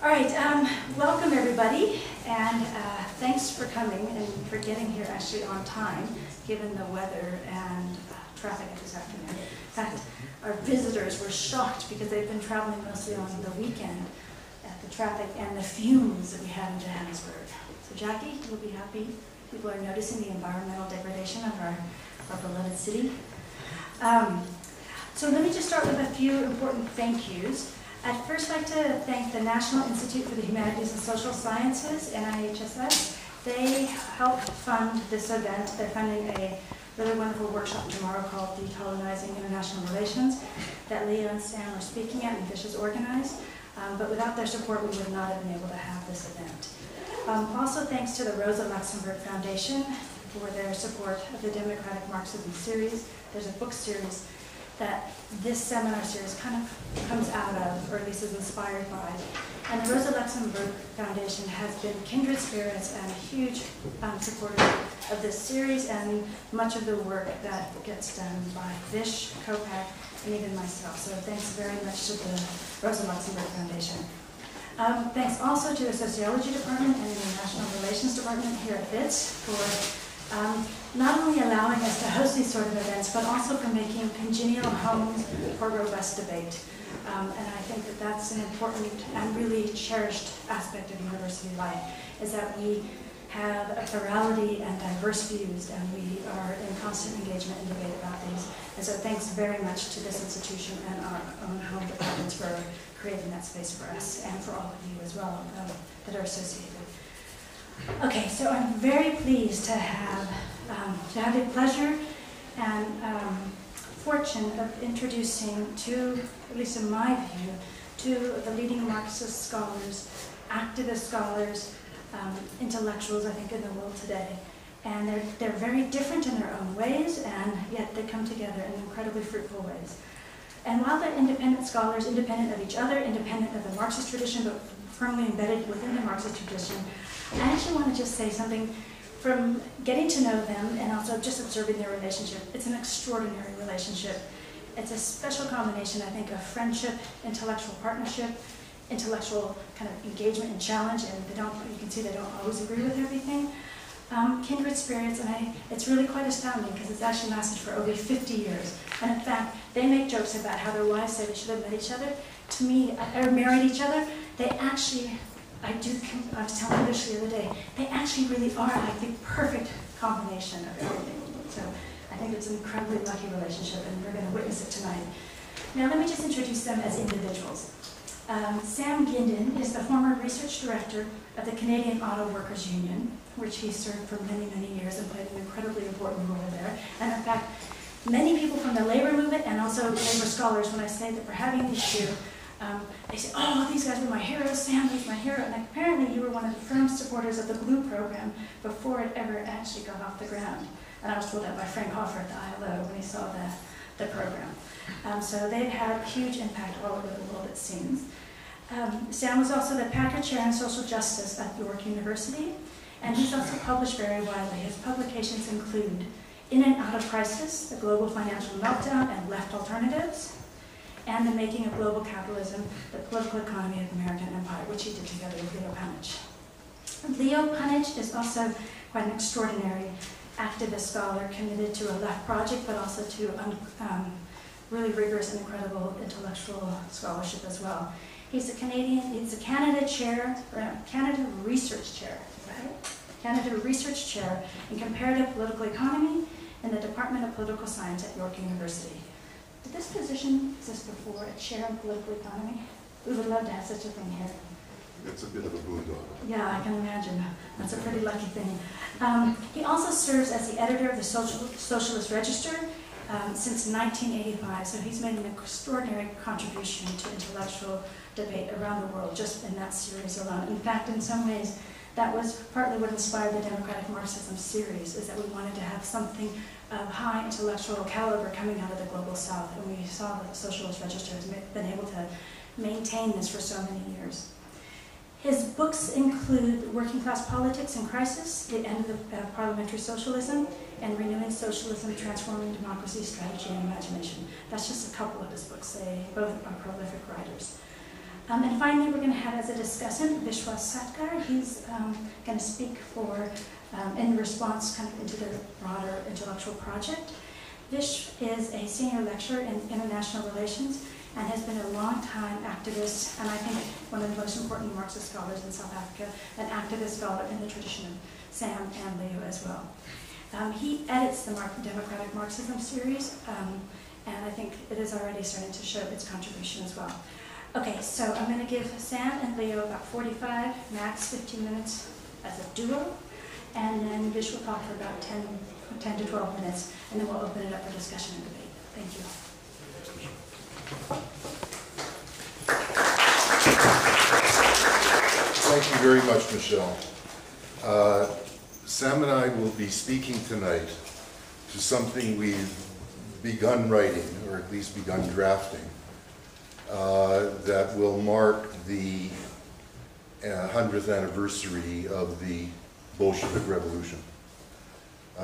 All right, welcome everybody, and thanks for coming and for getting here actually on time, given the weather and traffic this afternoon. In fact, our visitors were shocked because they've been traveling mostly on the weekend at the traffic and the fumes that we have in Johannesburg. So Jackie, you'll be happy. People are noticing the environmental degradation of our beloved city. So let me just start with a few important thank yous. I'd first like to thank the National Institute for the Humanities and Social Sciences, NIHSS. They helped fund this event. They're funding a really wonderful workshop tomorrow called Decolonizing International Relations that Leo and Sam are speaking at and Fish has organized. But without their support, we would not have been able to have this event. Also thanks to the Rosa Luxemburg Foundation for their support of the Democratic Marxism series. There's a book series that this seminar series kind of comes out of, or at least is inspired by. And the Rosa Luxemburg Foundation has been kindred spirits and a huge supporter of this series and much of the work that gets done by Vish, Kopak, and even myself. So thanks very much to the Rosa Luxemburg Foundation. Thanks also to the Sociology Department and the International Relations Department here at WITS for not only allowing us to host these sort of events, but also for making congenial homes for robust debate. And I think that that's an important and really cherished aspect of university life, is that we have a plurality and diverse views, and we are in constant engagement and debate about these. And so thanks very much to this institution and our own home departments for creating that space for us, and for all of you as well that are associated. Okay, so I'm very pleased to have the pleasure and fortune of introducing two, at least in my view, two of the leading Marxist scholars, activist scholars, intellectuals, I think, in the world today. And they're very different in their own ways, and yet they come together in incredibly fruitful ways. And while they're independent scholars, independent of each other, independent of the Marxist tradition, but firmly embedded within the Marxist tradition, I actually want to just say something from getting to know them and also just observing their relationship. It's an extraordinary relationship. It's a special combination, I think, of friendship, intellectual partnership, intellectual kind of engagement and challenge, and you can see they don't always agree with everything. Kindred spirits, and it's really quite astounding because it's actually lasted for over 50 years. And in fact, they make jokes about how their wives say they should have met each other. To me, or married each other, they actually, I was telling Fish the other day, they actually really are like the perfect combination of everything. So I think it's an incredibly lucky relationship, and we're going to witness it tonight. Now let me just introduce them as individuals. Sam Gindin is the former research director of the Canadian Auto Workers Union, which he served for many, many years and played an incredibly important role there. And in fact, many people from the labor movement and also labor scholars, when I say that we're having this year, they say, oh, these guys were my heroes, Sam was my hero, and apparently you were one of the firm supporters of the Blue program before it ever actually got off the ground. And I was told that by Frank Hoffer at the ILO when he saw the program. So they've had huge impact all over the world, it seems. Sam was also the Packer Chair in Social Justice at York University, and he's also published very widely. His publications include In and Out of Crisis, The Global Financial Meltdown and Left Alternatives, and The Making of Global Capitalism, The Political Economy of the American Empire, which he did together with Leo Panitch. Leo Panitch is also quite an extraordinary activist scholar committed to a left project, but also to really rigorous and incredible intellectual scholarship as well. He's a Canada Research Chair, right? Canada Research Chair in Comparative Political Economy in the Department of Political Science at York University. Did this position exist before, a chair in political economy? We would love to have such a thing here. It's a bit of a boondoggle. Yeah, I can imagine. That's a pretty lucky thing. He also serves as the editor of the Socialist Register since 1985, so he's made an extraordinary contribution to intellectual debate around the world just in that series alone. In fact, in some ways, that was partly what inspired the Democratic Marxism series, is that we wanted to have something of high intellectual caliber coming out of the Global South, and we saw that the Socialist Register has been able to maintain this for so many years. His books include Working Class Politics in Crisis, The End of Parliamentary Socialism, and Renewing Socialism, Transforming Democracy, Strategy, and Imagination. That's just a couple of his books. They both are prolific writers. And finally, we're going to have as a discussant Vishwas Satkar. He's going to speak for, in response kind of into the broader intellectual project. Vish is a senior lecturer in international relations and has been a long-time activist, and I think one of the most important Marxist scholars in South Africa, an activist scholar in the tradition of Sam and Leo as well. He edits the Democratic Marxism series, and I think it is already starting to show its contribution as well. Okay, so I'm going to give Sam and Leo about 45, max 15 minutes as a duo, and then Vish will talk for about 10 to 12 minutes, and then we'll open it up for discussion and debate. Thank you. Thank you very much, Michelle. Sam and I will be speaking tonight to something we've begun writing, or at least begun drafting, that will mark the 100th anniversary of the Bolshevik Revolution.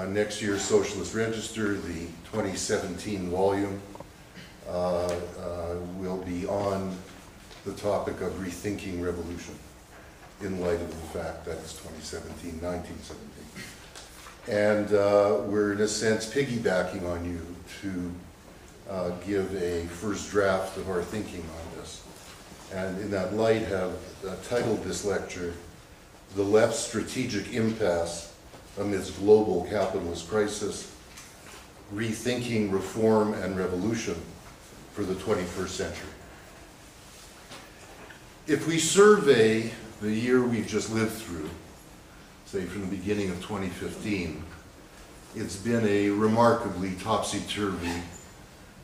Next year's Socialist Register, the 2017 volume, will be on the topic of rethinking revolution in light of the fact that it's 2017, 1917. And we're in a sense piggybacking on you to give a first draft of our thinking on this. And in that light have titled this lecture, The Left's Strategic Impasse Amidst Global Capitalist Crisis, Rethinking Reform and Revolution for the 21st Century. If we survey the year we've just lived through, say from the beginning of 2015, it's been a remarkably topsy-turvy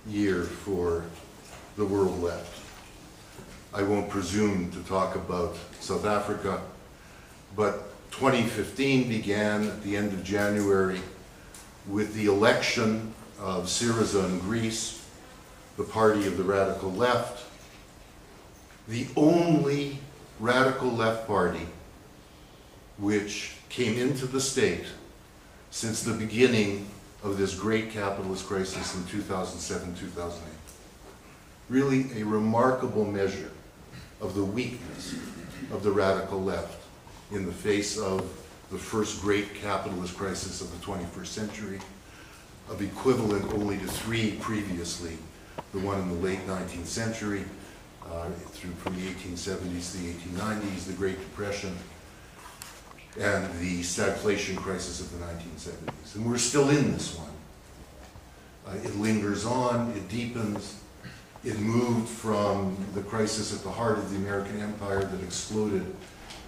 year for the world left. I won't presume to talk about South Africa, but 2015 began at the end of January with the election of Syriza in Greece, the party of the radical left, the only radical left party which came into the state since the beginning of this great capitalist crisis in 2007-2008. Really a remarkable measure of the weakness of the radical left in the face of the first great capitalist crisis of the 21st century, of equivalent only to three previously, the one in the late 19th century, through from the 1870s to the 1890s, the Great Depression, and the stagflation crisis of the 1970s. And we're still in this one. It lingers on, it deepens. It moved from the crisis at the heart of the American empire that exploded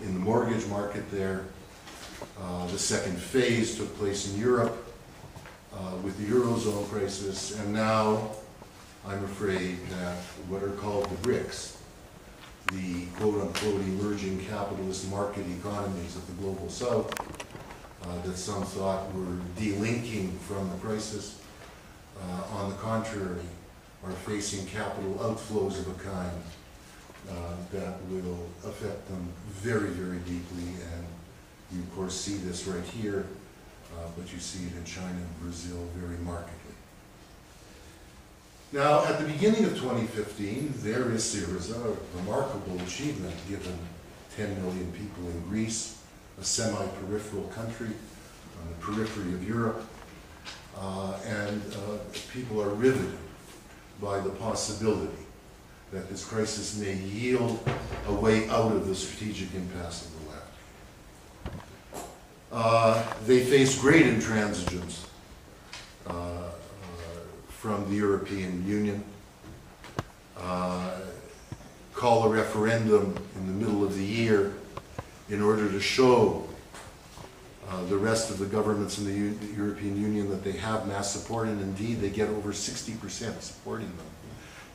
in the mortgage market there. The second phase took place in Europe with the Eurozone crisis, and now I'm afraid that what are called the BRICS, the quote-unquote emerging capitalist market economies of the global south, that some thought were delinking from the crisis, on the contrary, are facing capital outflows of a kind that will affect them very, very deeply. And you, of course, see this right here, but you see it in China and Brazil very markedly. Now, at the beginning of 2015, there is Syriza, a remarkable achievement given 10 million people in Greece, a semi-peripheral country on the periphery of Europe, and people are riveted by the possibility that this crisis may yield a way out of the strategic impasse of the left. They face great intransigence from the European Union, call a referendum in the middle of the year in order to show the rest of the governments in the European Union that they have mass support, and indeed they get over 60% supporting them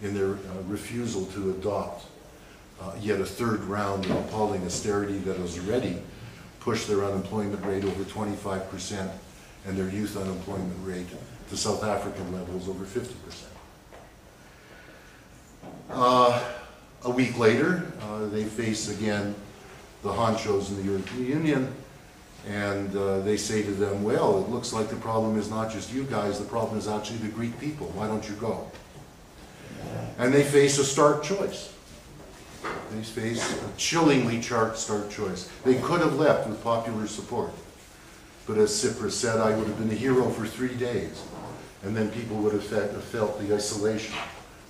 in their refusal to adopt yet a third round of appalling austerity that has already pushed their unemployment rate over 25% and their youth unemployment rate to South African levels over 50%. A week later, they face again the honchos in the European Union, and they say to them, well, it looks like the problem is not just you guys, the problem is actually the Greek people. Why don't you go? And they face a stark choice. They face a chillingly stark choice. They could have left with popular support. But as Tsipras said, I would have been a hero for 3 days. And then people would have felt the isolation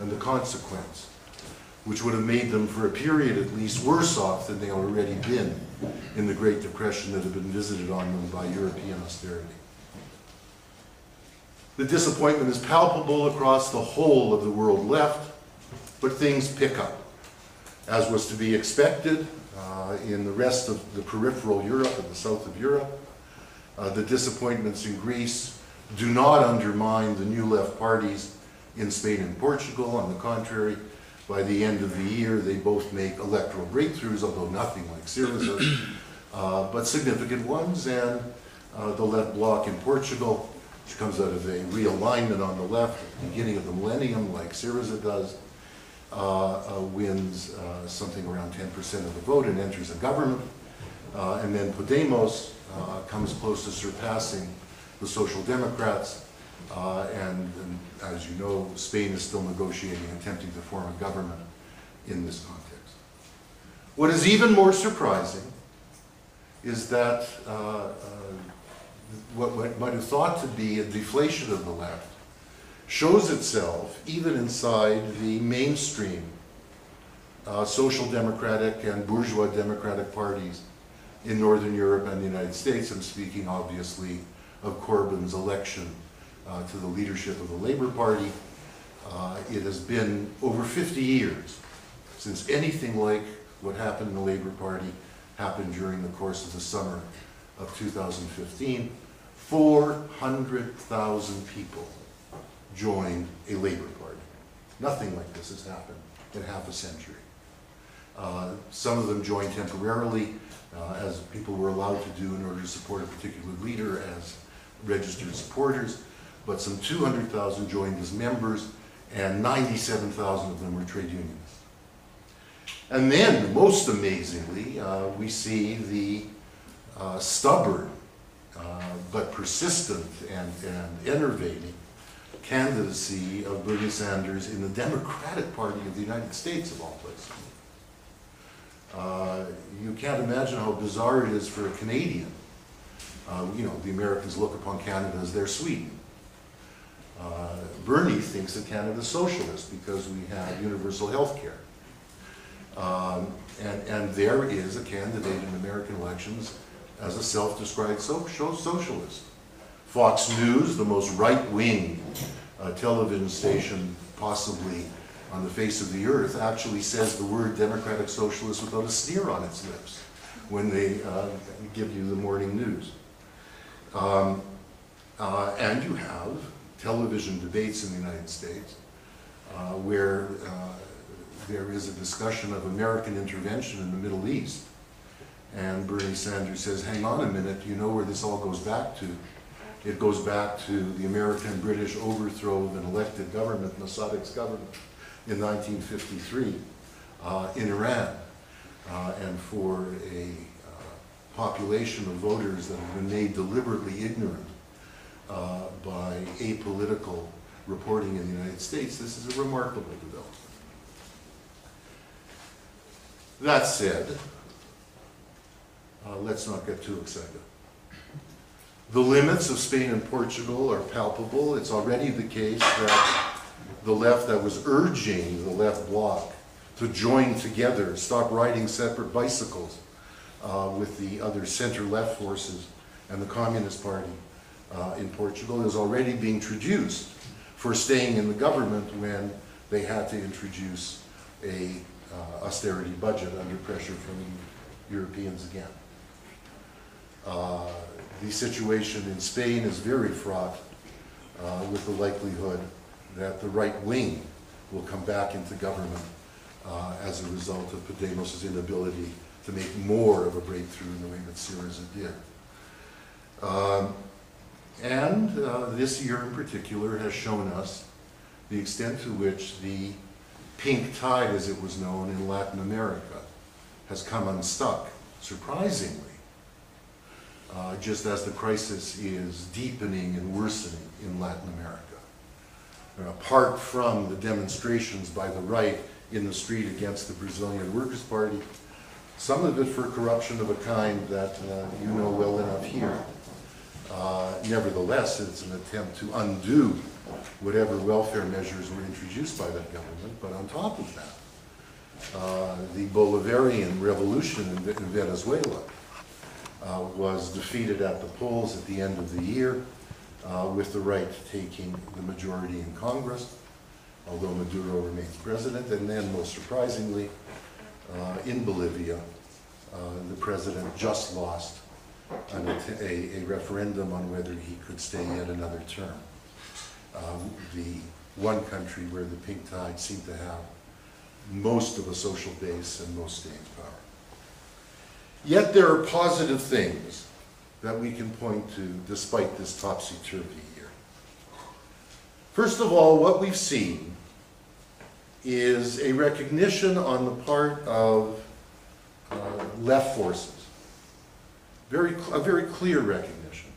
and the consequence, which would have made them, for a period at least, worse off than they had already been in the Great Depression that had been visited on them by European austerity. The disappointment is palpable across the whole of the world left, but things pick up. As was to be expected in the rest of the peripheral Europe and the south of Europe, the disappointments in Greece do not undermine the new left parties in Spain and Portugal. On the contrary, by the end of the year, they both make electoral breakthroughs, although nothing like Syriza, but significant ones. And the left bloc in Portugal, which comes out of a realignment on the left at the beginning of the millennium, like Syriza does, wins something around 10% of the vote and enters a government. And then Podemos comes close to surpassing the Social Democrats. And as you know, Spain is still negotiating, attempting to form a government in this context. What is even more surprising is that what might have thought to be a deflation of the left shows itself even inside the mainstream social democratic and bourgeois democratic parties in Northern Europe and the United States. I'm speaking obviously of Corbyn's election to the leadership of the Labour Party. It has been over 50 years since anything like what happened in the Labour Party happened during the course of the summer of 2015. 400,000 people joined a Labour Party. Nothing like this has happened in half a century. Some of them joined temporarily, as people were allowed to do in order to support a particular leader as registered supporters, but some 200,000 joined as members, and 97,000 of them were trade unionists. And then, most amazingly, we see the stubborn but persistent and enervating candidacy of Bernie Sanders in the Democratic Party of the United States, of all places. You can't imagine how bizarre it is for a Canadian. You know, the Americans look upon Canada as their Sweden. Bernie thinks that Canada's socialist because we have universal health care. And there is a candidate in American elections as a self-described socialist. Fox News, the most right-wing television station possibly on the face of the earth, actually says the word democratic socialist without a sneer on its lips when they give you the morning news. And you have television debates in the United States where there is a discussion of American intervention in the Middle East. And Bernie Sanders says, hang on a minute, you know where this all goes back to? It goes back to the American-British overthrow of an elected government, Mossadeg's government, in 1953 in Iran. And for a population of voters that have been made deliberately ignorant by apolitical reporting in the United States, this is a remarkable development. That said, let's not get too excited. The limits of Spain and Portugal are palpable. It's already the case that the left that was urging the left bloc to join together, stop riding separate bicycles with the other center-left forces and the Communist Party in Portugal is already being traduced for staying in the government when they had to introduce a austerity budget under pressure from the Europeans again. The situation in Spain is very fraught with the likelihood that the right wing will come back into government as a result of Podemos' inability to make more of a breakthrough in the way that Syriza did. This year in particular has shown us the extent to which the pink tide, as it was known in Latin America, has come unstuck, surprisingly, just as the crisis is deepening and worsening in Latin America. And apart from the demonstrations by the right in the street against the Brazilian Workers' Party, some of it for corruption of a kind that you know well enough here. Nevertheless, it's an attempt to undo whatever welfare measures were introduced by that government. But on top of that, the Bolivarian revolution in Venezuela was defeated at the polls at the end of the year, with the right taking the majority in Congress, although Maduro remains president. And then, most surprisingly, in Bolivia, the president just lost a referendum on whether he could stay yet another term. The one country where the pink tide seemed to have most of a social base and most staying power. Yet there are positive things that we can point to despite this topsy-turvy year. First of all, what we've seen is a recognition on the part of left forces, a very clear recognition,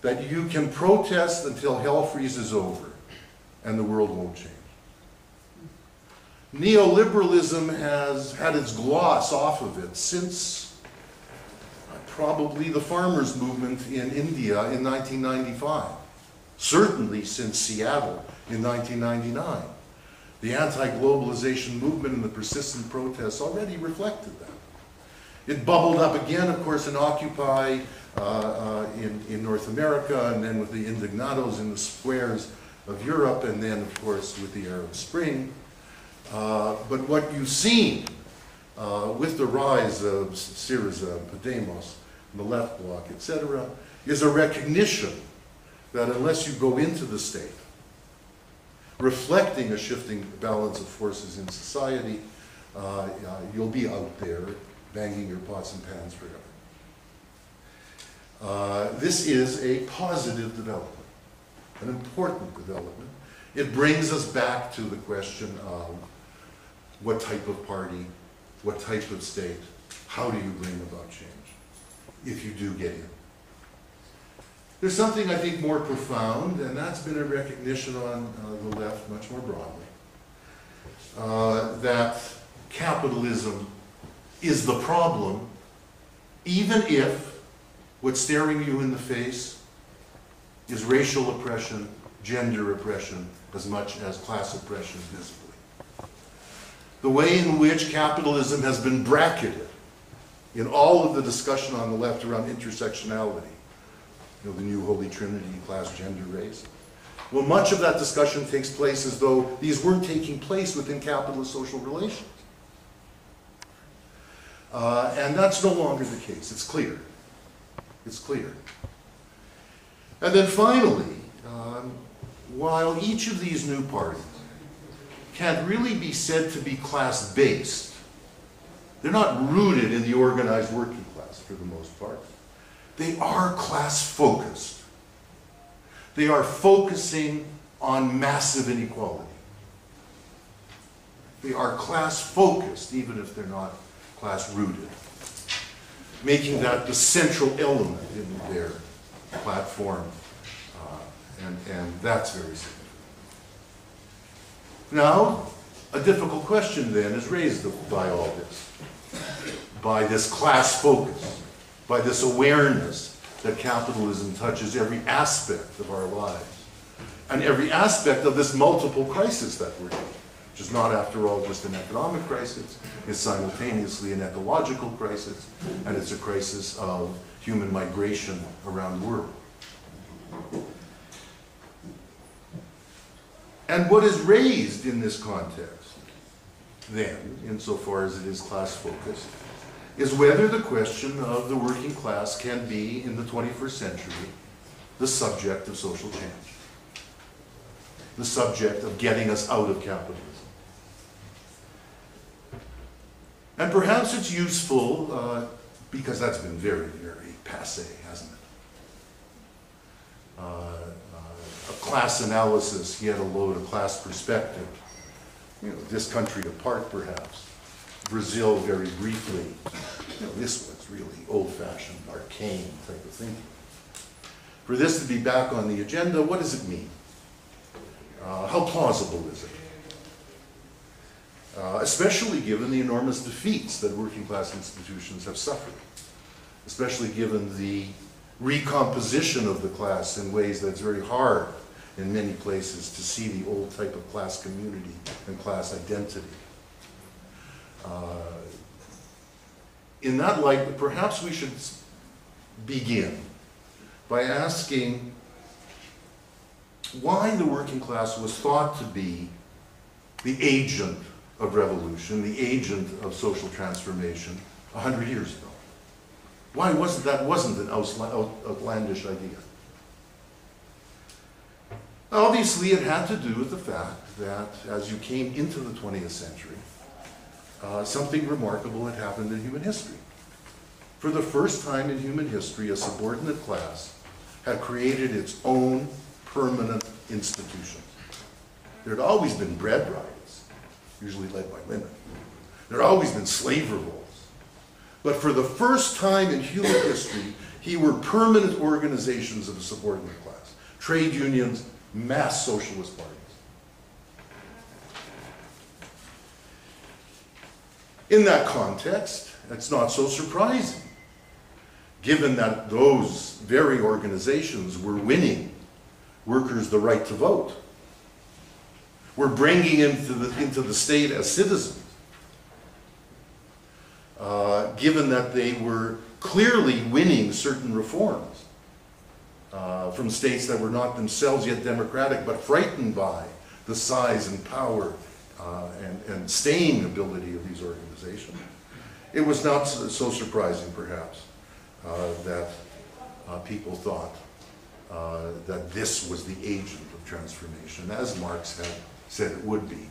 that you can protest until hell freezes over and the world won't change. Neoliberalism has had its gloss off of it since probably the farmers' movement in India in 1995. Certainly since Seattle in 1999. The anti-globalization movement and the persistent protests already reflected that. It bubbled up again, of course, in Occupy in North America, and then with the indignados in the squares of Europe, and then, of course, with the Arab Spring. But what you've seen with the rise of Syriza, Podemos, and the left bloc, etc., is a recognition that unless you go into the state, reflecting a shifting balance of forces in society, you'll be out there banging your pots and pans forever. This is a positive development, an important development. It brings us back to the question of what type of party, what type of state, how do you bring about change, if you do get in. There's something, I think, more profound, and that's been a recognition on the left much more broadly, that capitalism is the problem, even if what's staring you in the face is racial oppression, gender oppression, as much as class oppression visibly. The way in which capitalism has been bracketed in all of the discussion on the left around intersectionality, you know, the new holy trinity, class, gender, race. Well, much of that discussion takes place as though these weren't taking place within capitalist social relations. And that's no longer the case. It's clear. It's clear. And then finally, while each of these new parties can't really be said to be class-based, they're not rooted in the organized working class for the most part. They are class-focused. They are focusing on massive inequality. They are class-focused, even if they're not class-rooted, making that the central element in their platform, and that's very significant. Now, a difficult question then is raised by all this, by this class focus, by this awareness that capitalism touches every aspect of our lives, and every aspect of this multiple crisis that we're in, which is not, after all, just an economic crisis. It's simultaneously an ecological crisis, and it's a crisis of human migration around the world. And what is raised in this context, then, insofar as it is class-focused, is whether the question of the working class can be, in the 21st century, the subject of social change, the subject of getting us out of capitalism. And perhaps it's useful, because that's been very, very passé, hasn't it? A class analysis, yet a load of class perspective. You know, this country apart, perhaps. Brazil, very briefly. You know, this was really old-fashioned, arcane type of thinking. For this to be back on the agenda, what does it mean? How plausible is it? especially given the enormous defeats that working class institutions have suffered, especially given the recomposition of the class in ways that's very hard in many places to see the old type of class community and class identity. In that light, perhaps we should begin by asking why the working class was thought to be the agent of revolution, the agent of social transformation 100 years ago. Why wasn't an outlandish idea? Obviously, it had to do with the fact that as you came into the 20th century, something remarkable had happened in human history. For the first time in human history, a subordinate class had created its own permanent institutions. There had always been bread riots, usually led by women. There had always been slave revolts. But for the first time in human history, here were permanent organizations of the subordinate class. Trade unions, mass socialist parties. In that context, it's not so surprising, given that those very organizations were winning workers the right to vote, were bringing into the state as citizens, given that they were clearly winning certain reforms from states that were not themselves yet democratic, but frightened by the size and power and staying ability of these organizations. It was not so surprising, perhaps, that people thought that this was the agent of transformation, as Marx had said it would be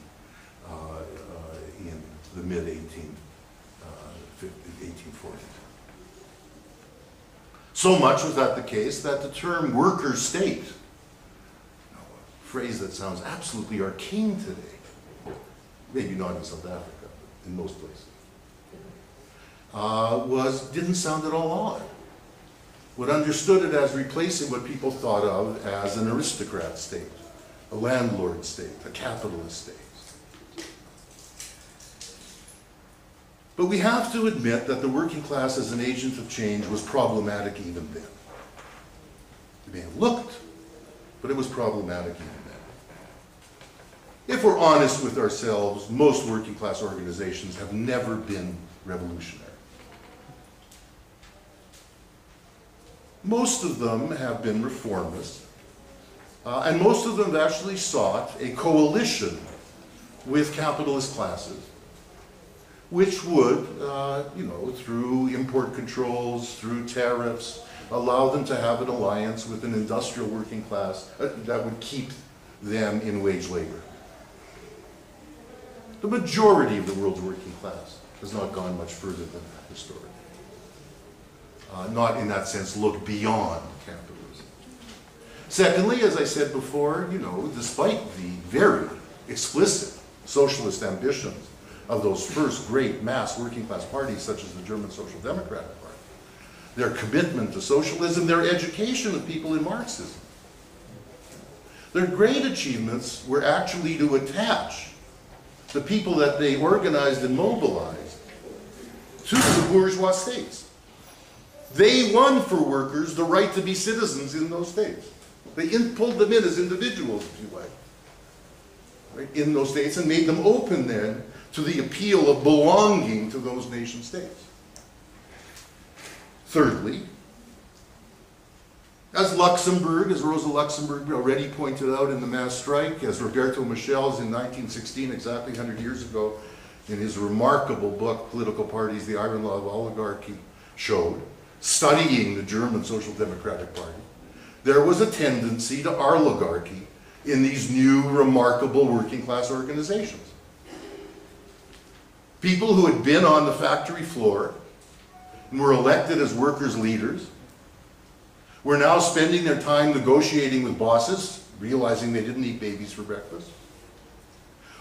in the mid-1840s. So much was that the case that the term worker state, a phrase that sounds absolutely arcane today, maybe not in South Africa, but in most places, didn't sound at all odd. What understood it as replacing what people thought of as an aristocrat state, a landlord state, a capitalist state. But we have to admit that the working class as an agent of change was problematic even then. It may have looked, but it was problematic even then. If we're honest with ourselves, most working class organizations have never been revolutionary. Most of them have been reformist, and most of them have actually sought a coalition with capitalist classes, which would, through import controls, through tariffs, allow them to have an alliance with an industrial working class that would keep them in wage labor. The majority of the world's working class has not gone much further than that historically. Not in that sense look beyond capitalism. Secondly, as I said before, despite the very explicit socialist ambitions of those first great mass working class parties such as the German Social Democratic Party, their commitment to socialism, their education of people in Marxism, their great achievements were actually to attach the people that they organized and mobilized to the bourgeois states. They won for workers the right to be citizens in those states. They pulled them in as individuals, if you like, right, in those states, and made them open then to the appeal of belonging to those nation states. Thirdly, as Rosa Luxemburg already pointed out in the mass strike, as Roberto Michels in 1916, exactly 100 years ago, in his remarkable book, Political Parties, The Iron Law of Oligarchy, showed, studying the German Social Democratic Party, there was a tendency to oligarchy in these new, remarkable working class organizations. People who had been on the factory floor and were elected as workers' leaders were now spending their time negotiating with bosses, realizing they didn't eat babies for breakfast,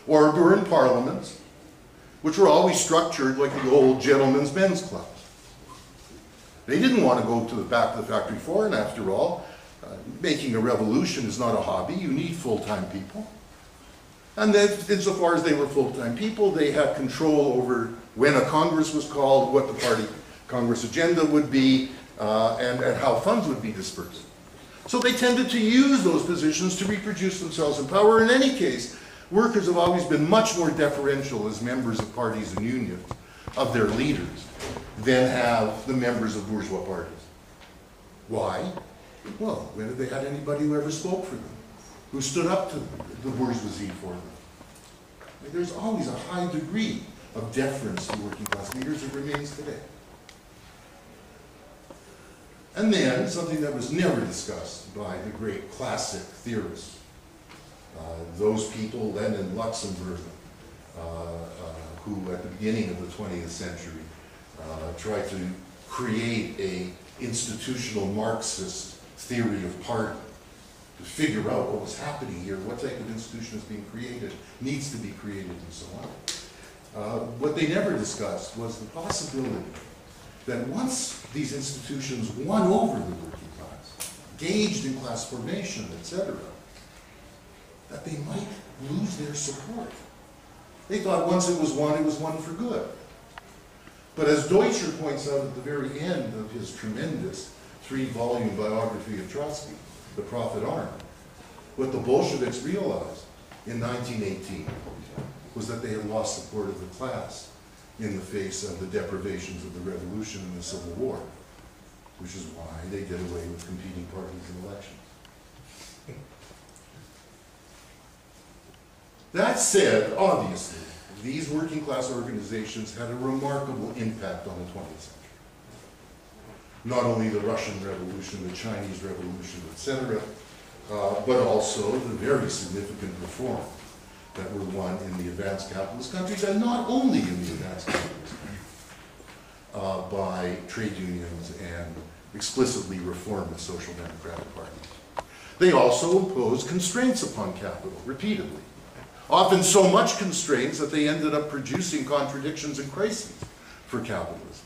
or were in parliaments, which were always structured like the old gentlemen's men's clubs. They didn't want to go to the back of the factory floor, and after all, making a revolution is not a hobby. You need full-time people. And then, insofar as they were full-time people, they had control over when a Congress was called, what the party Congress agenda would be, and how funds would be dispersed. So they tended to use those positions to reproduce themselves in power. In any case, workers have always been much more deferential as members of parties and unions of their leaders than have the members of bourgeois parties. Why? Well, when have they had anybody who ever spoke for them, who stood up to the bourgeoisie for them? There's always a high degree of deference to working class leaders that remains today. And then, something that was never discussed by the great classic theorists, those people, Lenin, Luxemburg, who at the beginning of the 20th century tried to create an institutional Marxist theory of party, to figure out what was happening here, what type of institution is being created, needs to be created, and so on. What they never discussed was the possibility that once these institutions won over the working class, engaged in class formation, etc., that they might lose their support. They thought once it was won for good. But as Deutscher points out at the very end of his tremendous 3-volume biography of Trotsky, The Prophet Arm, what the Bolsheviks realized in 1918 was that they had lost support of the class in the face of the deprivations of the revolution and the Civil War, which is why they did away with competing parties in elections. That said, obviously, these working class organizations had a remarkable impact on the 20th century. Not only the Russian Revolution, the Chinese Revolution, etc., but also the very significant reforms that were won in the advanced capitalist countries, and not only in the advanced capitalist countries, by trade unions and explicitly reformist social democratic parties. They also imposed constraints upon capital repeatedly, often so much constraints that they ended up producing contradictions and crises for capitalism.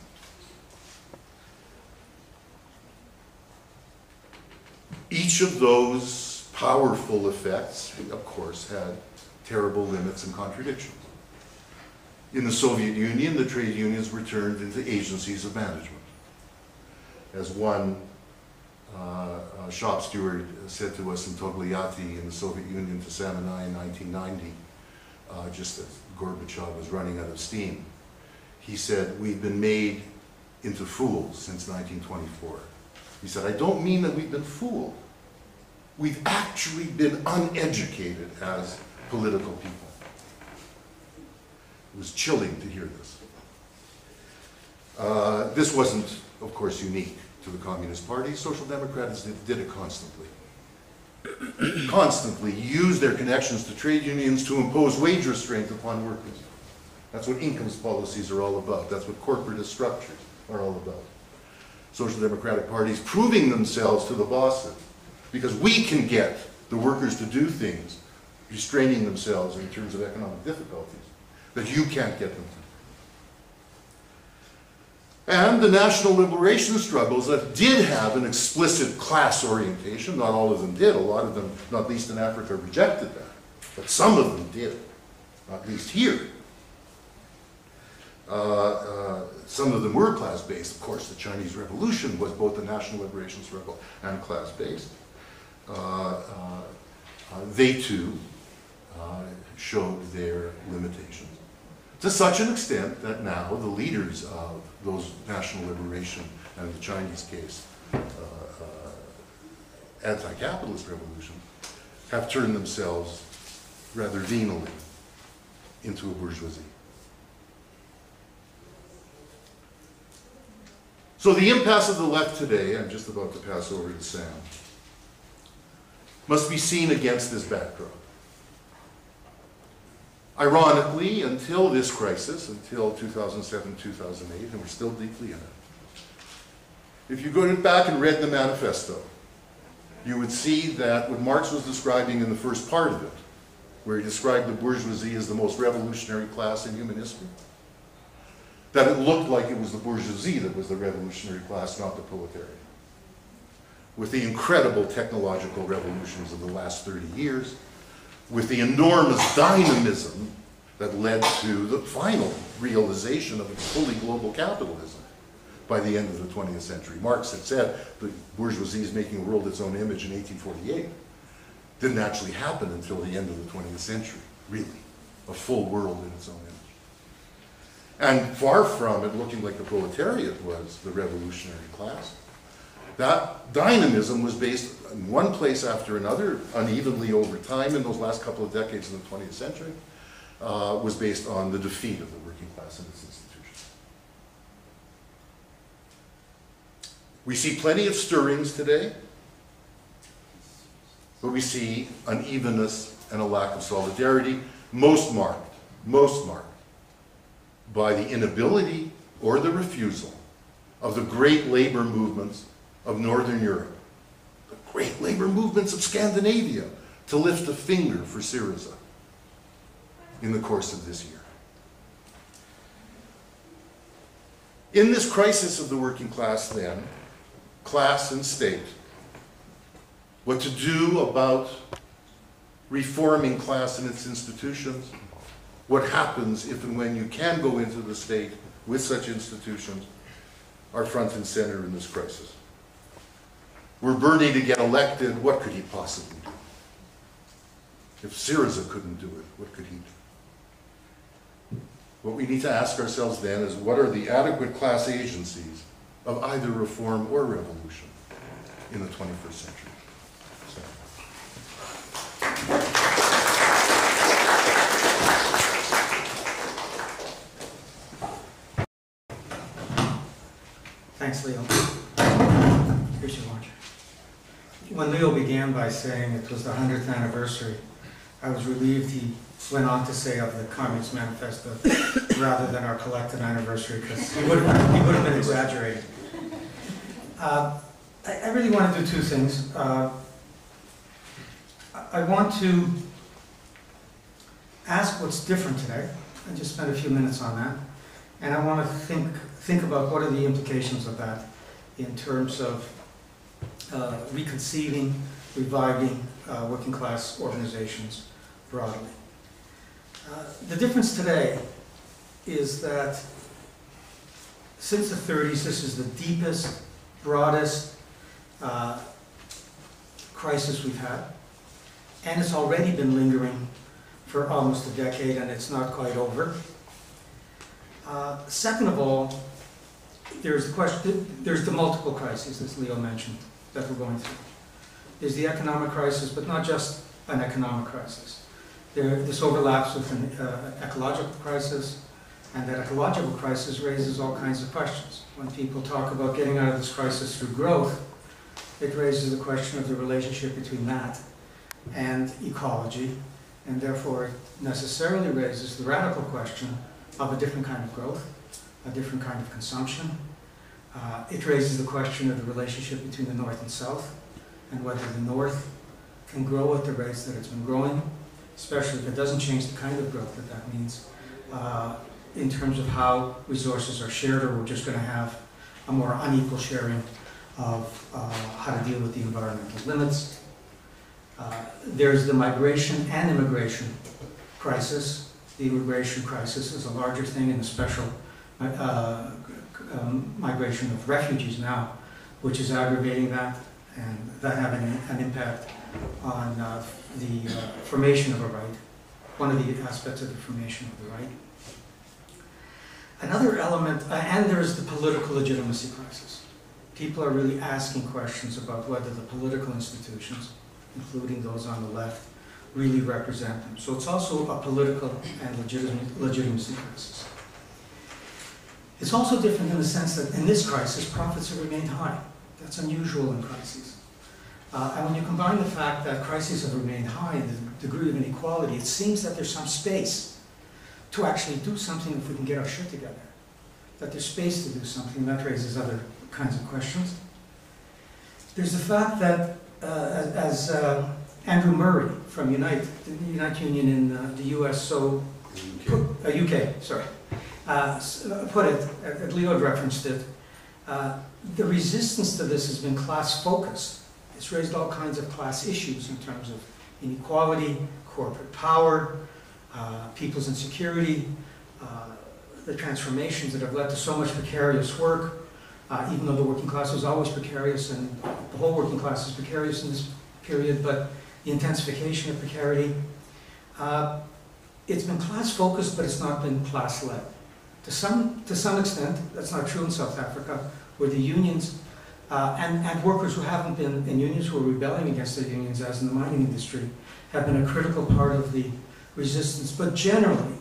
Each of those powerful effects, of course, had terrible limits and contradictions. In the Soviet Union, the trade unions were turned into agencies of management. As one shop steward said to us in Togliatti in the Soviet Union to Sam and I in 1990, just as Gorbachev was running out of steam, he said, "We've been made into fools since 1924. He said, "I don't mean that we've been fooled. We've actually been uneducated as political people." It was chilling to hear this. This wasn't, of course, unique to the Communist Party. Social Democrats did it constantly. Constantly used their connections to trade unions to impose wage restraint upon workers. That's what incomes policies are all about. That's what corporatist structures are all about. Social democratic parties proving themselves to the bosses because we can get the workers to do things, restraining themselves in terms of economic difficulties, that you can't get them to. And the national liberation struggles that did have an explicit class orientation, not all of them did, a lot of them, not least in Africa, rejected that, but some of them did, not least here. Some of them were class-based. Of course, the Chinese Revolution was both a national liberation struggle and class-based. They too showed their limitations, to such an extent that now the leaders of those national liberation, and in the Chinese case, anti-capitalist revolution, have turned themselves rather venally into a bourgeoisie. So the impasse of the left today, I'm just about to pass over to Sam, must be seen against this backdrop. Ironically, until this crisis, until 2007, 2008, and we're still deeply in it, if you go back and read the manifesto, you would see that what Marx was describing in the first part of it, where he described the bourgeoisie as the most revolutionary class in human history, that it looked like it was the bourgeoisie that was the revolutionary class, not the proletariat. With the incredible technological revolutions of the last 30 years, with the enormous dynamism that led to the final realization of its fully global capitalism by the end of the 20th century. Marx had said the bourgeoisie is making the world its own image in 1848. Didn't actually happen until the end of the 20th century, really, a full world in its own image. And far from it looking like the proletariat was the revolutionary class, that dynamism was based in one place after another, unevenly over time in those last couple of decades of the 20th century, was based on the defeat of the working class and its institutions. We see plenty of stirrings today, but we see unevenness and a lack of solidarity, most marked by the inability or the refusal of the great labor movements of Northern Europe, the great labor movements of Scandinavia, to lift a finger for Syriza in the course of this year. In this crisis of the working class, then, class and state, what to do about reforming class and its institutions, what happens if and when you can go into the state with such institutions, are front and center in this crisis. Were Bernie to get elected, what could he possibly do? If Syriza couldn't do it, what could he do? What we need to ask ourselves then is, what are the adequate class agencies of either reform or revolution in the 21st century? Thanks, Leo. Here's your lunch. When Leo began by saying it was the 100th anniversary, I was relieved he went on to say of the Communist Manifesto rather than our collective anniversary, because he would have been exaggerating. I really want to do two things. I want to ask what's different today, and just spend a few minutes on that. And I want to think about what are the implications of that in terms of reconceiving, reviving working class organizations broadly. The difference today is that since the 30s, this is the deepest, broadest crisis we've had, and it's already been lingering for almost a decade, and it's not quite over. Second of all, there's the multiple crises, as Leo mentioned, that we're going through. There's the economic crisis, but not just an economic crisis. This overlaps with an ecological crisis, and that ecological crisis raises all kinds of questions. When people talk about getting out of this crisis through growth, it raises the question of the relationship between that and ecology, and therefore it necessarily raises the radical question of a different kind of growth, a different kind of consumption. It raises the question of the relationship between the North and South, and whether the North can grow at the rates that it's been growing, especially if it doesn't change the kind of growth that means, in terms of how resources are shared, or we're just going to have a more unequal sharing of how to deal with the environmental limits. There's the migration and immigration crisis. The immigration crisis is a larger thing, and the special migration of refugees now, which is aggravating that, and that having an impact on the formation of a right, one of the aspects of the formation of the right. Another element, and there's the political legitimacy crisis. People are really asking questions about whether the political institutions, including those on the left, really represent them. So it's also a political and legitimacy crisis. It's also different in the sense that in this crisis, profits have remained high. That's unusual in crises. And when you combine the fact that crises have remained high and the degree of inequality, it seems that there's some space to actually do something if we can get our shit together. That there's space to do something, and that raises other kinds of questions. There's the fact that, as Andrew Murray from Unite, the Unite Union in the US, UK, sorry, put it, Leo had referenced it, the resistance to this has been class-focused. It's raised all kinds of class issues in terms of inequality, corporate power, people's insecurity, the transformations that have led to so much precarious work, even though the working class was always precarious and the whole working class is precarious in this period, but the intensification of precarity. It's been class-focused, but it's not been class-led. To some extent, that's not true in South Africa, where the unions and workers who haven't been in unions, who are rebelling against their unions, as in the mining industry, have been a critical part of the resistance. But generally,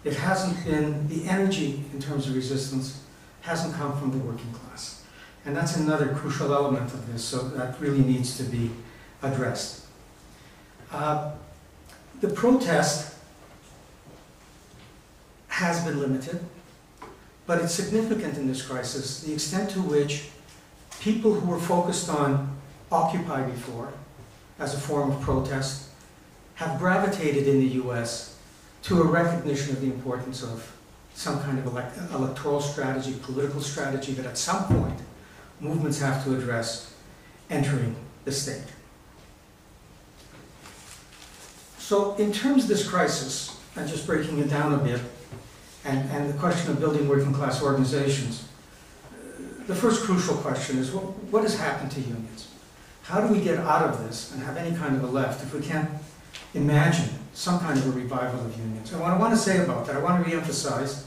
it hasn't been, the energy in terms of resistance hasn't come from the working class. And that's another crucial element of this, so that really needs to be addressed. The protest has been limited, but it's significant in this crisis, the extent to which people who were focused on Occupy before, as a form of protest, have gravitated in the US to a recognition of the importance of some kind of electoral strategy, political strategy that at some point movements have to address entering the state. So in terms of this crisis, and just breaking it down a bit, and the question of building working class organizations, the first crucial question is, what has happened to unions? How do we get out of this and have any kind of a left if we can't imagine some kind of a revival of unions? And what I want to say about that, I want to reemphasize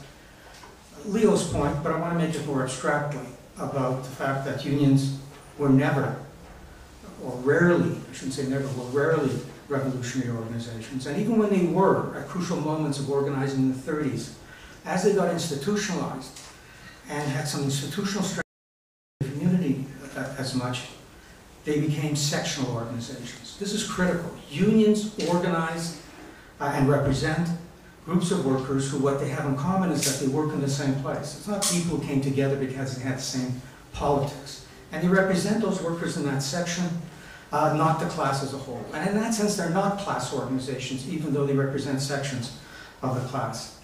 Leo's point, but I want to make it more abstractly about the fact that unions were never, or rarely, I shouldn't say never, were rarely revolutionary organizations. And even when they were at crucial moments of organizing in the 30s, as they got institutionalized and had some institutional strength in the community as much, they became sectional organizations. This is critical. Unions organize and represent groups of workers who what they have in common is that they work in the same place. It's not people who came together because they had the same politics. And they represent those workers in that section, not the class as a whole. And in that sense, they're not class organizations, even though they represent sections of the class.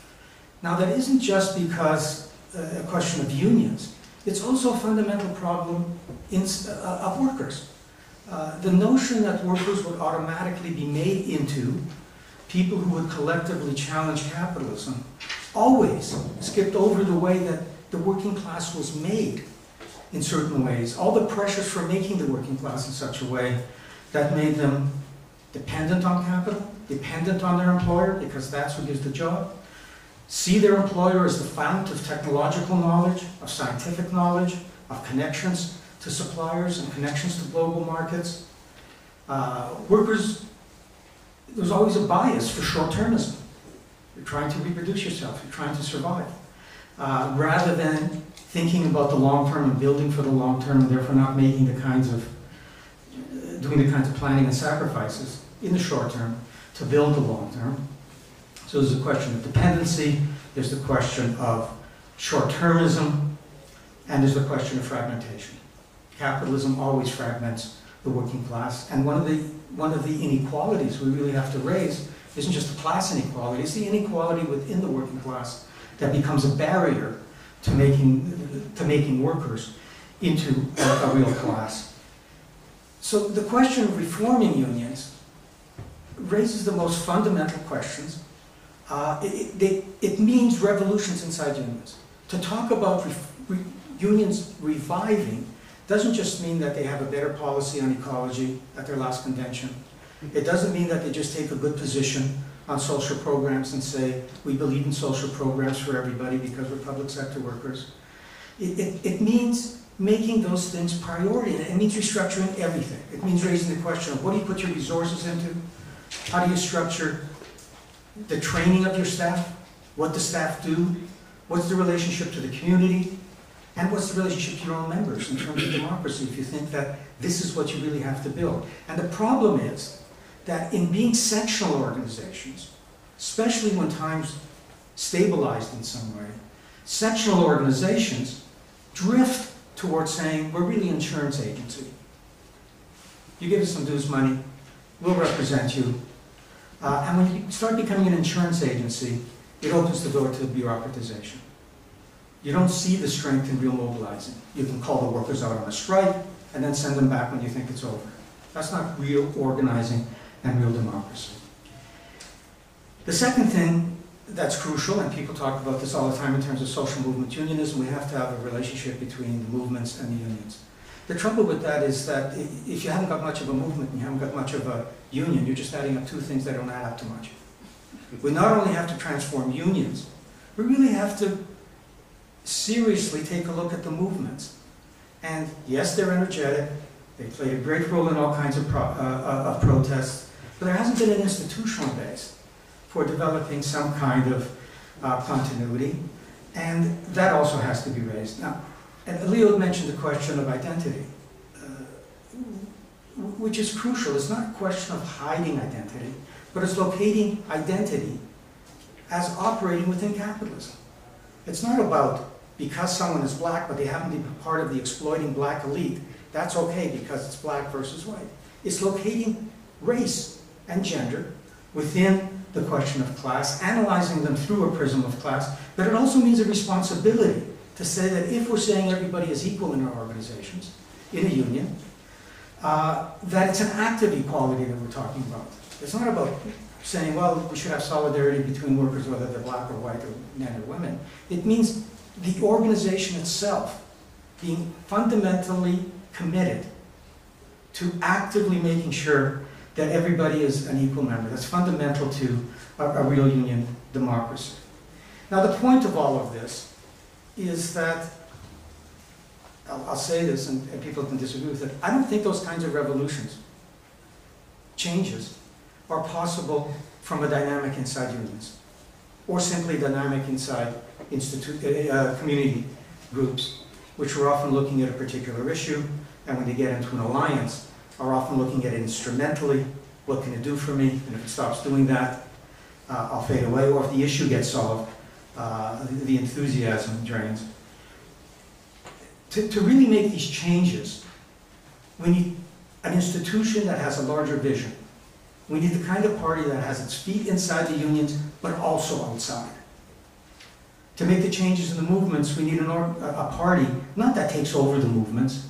Now, that isn't just because a question of unions. It's also a fundamental problem of workers. The notion that workers would automatically be made into people who would collectively challenge capitalism always skipped over the way that the working class was made in certain ways. All the pressures for making the working class in such a way that made them dependent on capital, dependent on their employer, because that's what gives the job, see their employer as the fount of technological knowledge, of scientific knowledge, of connections to suppliers and connections to global markets. Workers, there's always a bias for short-termism. You're trying to reproduce yourself, you're trying to survive. Rather than thinking about the long term and building for the long term, and therefore not making the kinds of, doing the kinds of planning and sacrifices in the short term to build the long term. So there's a question of dependency, there's the question of short-termism, and there's the question of fragmentation. Capitalism always fragments the working class, and one of the inequalities we really have to raise isn't just the class inequality, it's the inequality within the working class that becomes a barrier to making workers into a real class. So the question of reforming unions raises the most fundamental questions. It means revolutions inside unions. To talk about unions reviving doesn't just mean that they have a better policy on ecology at their last convention. It doesn't mean that they just take a good position on social programs and say, we believe in social programs for everybody because we're public sector workers. It means making those things priority. It means restructuring everything. It means raising the question of what do you put your resources into? How do you structure the training of your staff? What does staff do? What's the relationship to the community? And what's the relationship to your own members in terms of democracy if you think that this is what you really have to build? And the problem is that in being sectional organizations, especially when times stabilized in some way, sectional organizations drift towards saying, we're really an insurance agency. You give us some dues money, we'll represent you. And when you start becoming an insurance agency, it opens the door to bureaucratization. You don't see the strength in real mobilizing. You can call the workers out on a strike and then send them back when you think it's over. That's not real organizing and real democracy. The second thing that's crucial, and people talk about this all the time in terms of social movement unionism, we have to have a relationship between the movements and the unions. The trouble with that is that if you haven't got much of a movement and you haven't got much of a union, you're just adding up two things that don't add up to much. We not only have to transform unions, we really have to seriously take a look at the movements. And yes, they're energetic, they played a great role in all kinds of protests, but there hasn't been an institutional base for developing some kind of continuity, and that also has to be raised. Now, and Leo mentioned the question of identity, which is crucial. It's not a question of hiding identity, but it's locating identity as operating within capitalism. It's not about because someone is black, but they happen to be part of the exploiting black elite, that's okay because it's black versus white. It's locating race and gender within the question of class, analyzing them through a prism of class, but it also means a responsibility to say that if we're saying everybody is equal in our organizations, in a union, that it's an active equality that we're talking about. It's not about saying, well, we should have solidarity between workers, whether they're black or white or men or women. It means the organization itself being fundamentally committed to actively making sure that everybody is an equal member. That's fundamental to a real union democracy. Now, the point of all of this is that, I'll say this and people can disagree with it, I don't think those kinds of revolutions, changes, are possible from a dynamic inside unions, or simply dynamic inside community groups, which are often looking at a particular issue, and when they get into an alliance, are often looking at it instrumentally. What can it do for me? And if it stops doing that, I'll fade away. Or if the issue gets solved, the enthusiasm drains. To really make these changes, we need an institution that has a larger vision. We need the kind of party that has its feet inside the unions, but also outside. To make the changes in the movements, we need a party, not that takes over the movements,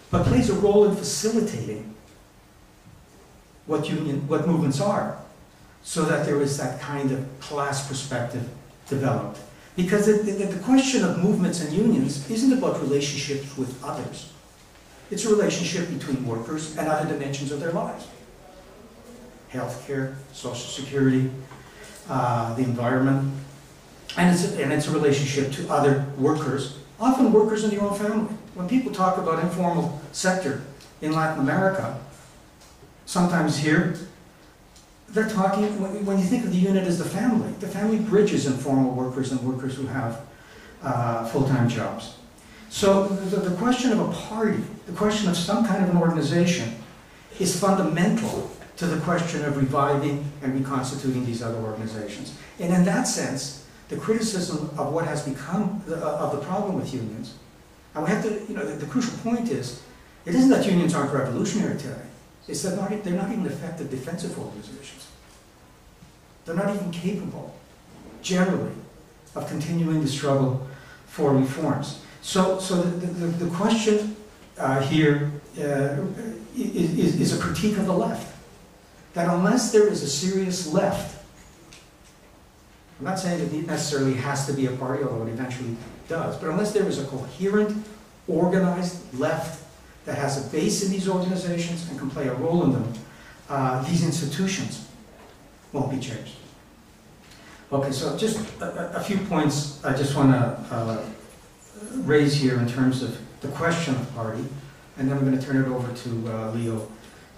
but plays a role in facilitating what movements are, so that there is that kind of class perspective developed. Because the question of movements and unions isn't about relationships with others. It's a relationship between workers and other dimensions of their lives. Healthcare, social security, the environment, and it's a relationship to other workers, often workers in your own family. When people talk about informal sector in Latin America, sometimes here, they're talking, when you think of the unit as the family bridges informal workers and workers who have full-time jobs. So the question of a party, the question of some kind of an organization, is fundamental to the question of reviving and reconstituting these other organizations. And in that sense, the criticism of what has become of the problem with unions, and we have to, the crucial point is, it isn't that unions aren't revolutionary today. It's that they're not even effective defensive organizations. They're not even capable, generally, of continuing the struggle for reforms. So the question here is a critique of the left. That unless there is a serious left, I'm not saying it necessarily has to be a party, although it eventually does, but unless there is a coherent, organized left that has a base in these organizations and can play a role in them, these institutions won't be changed. Okay, so just a few points I just want to raise here in terms of the question of party, and then I'm going to turn it over to Leo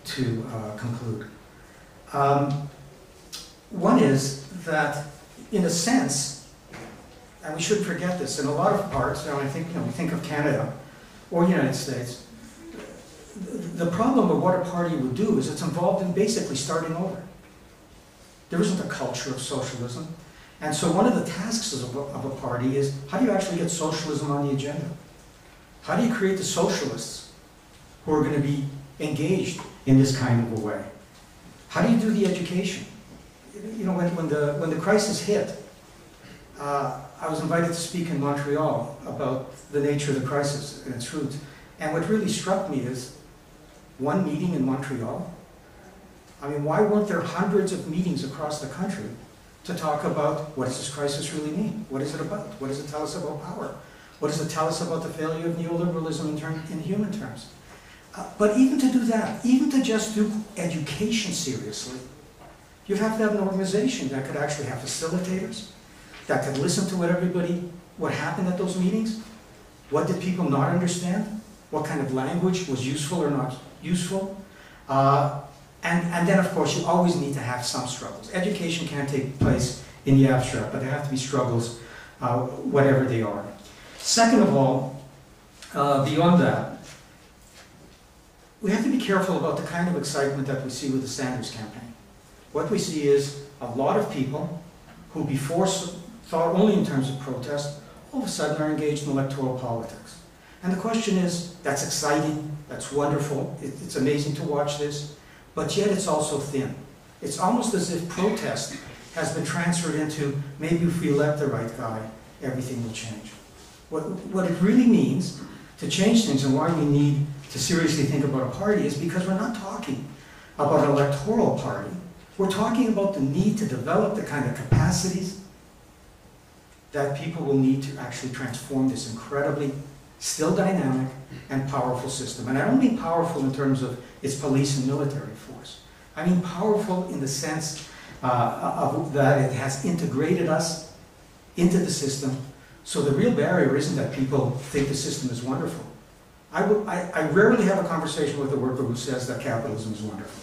to conclude. One is that, in a sense, and we shouldn't forget this, in a lot of parts, I think, we think of Canada or the United States, the problem of what a party would do is it's involved in basically starting over. There isn't a culture of socialism. And so one of the tasks of a party is, how do you actually get socialism on the agenda? How do you create the socialists who are going to be engaged in this kind of a way? How do you do the education? When the crisis hit, I was invited to speak in Montreal about the nature of the crisis and its roots. And what really struck me is one meeting in Montreal. I mean, why weren't there hundreds of meetings across the country to talk about what does this crisis really mean? What is it about? What does it tell us about power? What does it tell us about the failure of neoliberalism in human terms? But even to do that, even to just do education seriously, you have to have an organization that could actually have facilitators, that could listen to what happened at those meetings. What did people not understand? What kind of language was useful or not useful? And then, of course, you always need to have some struggles. Education can't take place in the abstract, but there have to be struggles, whatever they are. Second of all, beyond that, we have to be careful about the kind of excitement that we see with the Sanders campaign. What we see is a lot of people who before thought only in terms of protest, all of a sudden are engaged in electoral politics. And the question is, that's exciting, that's wonderful, it's amazing to watch this, but yet it's also thin. It's almost as if protest has been transferred into, maybe if we elect the right guy, everything will change. What it really means to change things and why we need to seriously think about a party is because we're not talking about an electoral party. We're talking about the need to develop the kind of capacities that people will need to actually transform this incredibly, still dynamic and powerful system. And I don't mean powerful in terms of its police and military force. I mean powerful in the sense that it has integrated us into the system. So the real barrier isn't that people think the system is wonderful. I rarely have a conversation with a worker who says that capitalism is wonderful.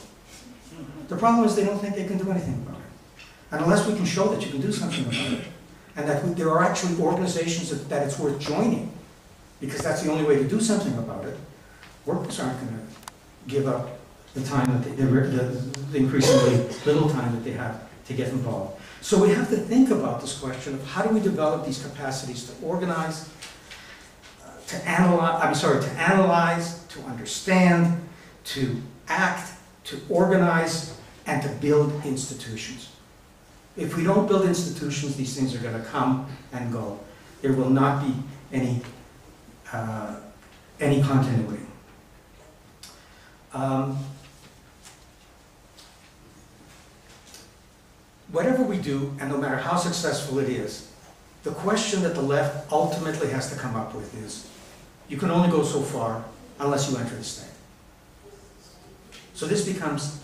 The problem is they don't think they can do anything about it. And unless we can show that you can do something about it, and that there are actually organizations that it's worth joining, because that's the only way to do something about it, workers aren't going to give up the time that the increasingly little time that they have to get involved. So we have to think about this question of how do we develop these capacities to organize, to analyze, to understand, to act, to organize, and to build institutions. If we don't build institutions, these things are going to come and go. There will not be any continuity. Whatever we do, and no matter how successful it is, the question that the left ultimately has to come up with is, you can only go so far unless you enter the state. So this becomes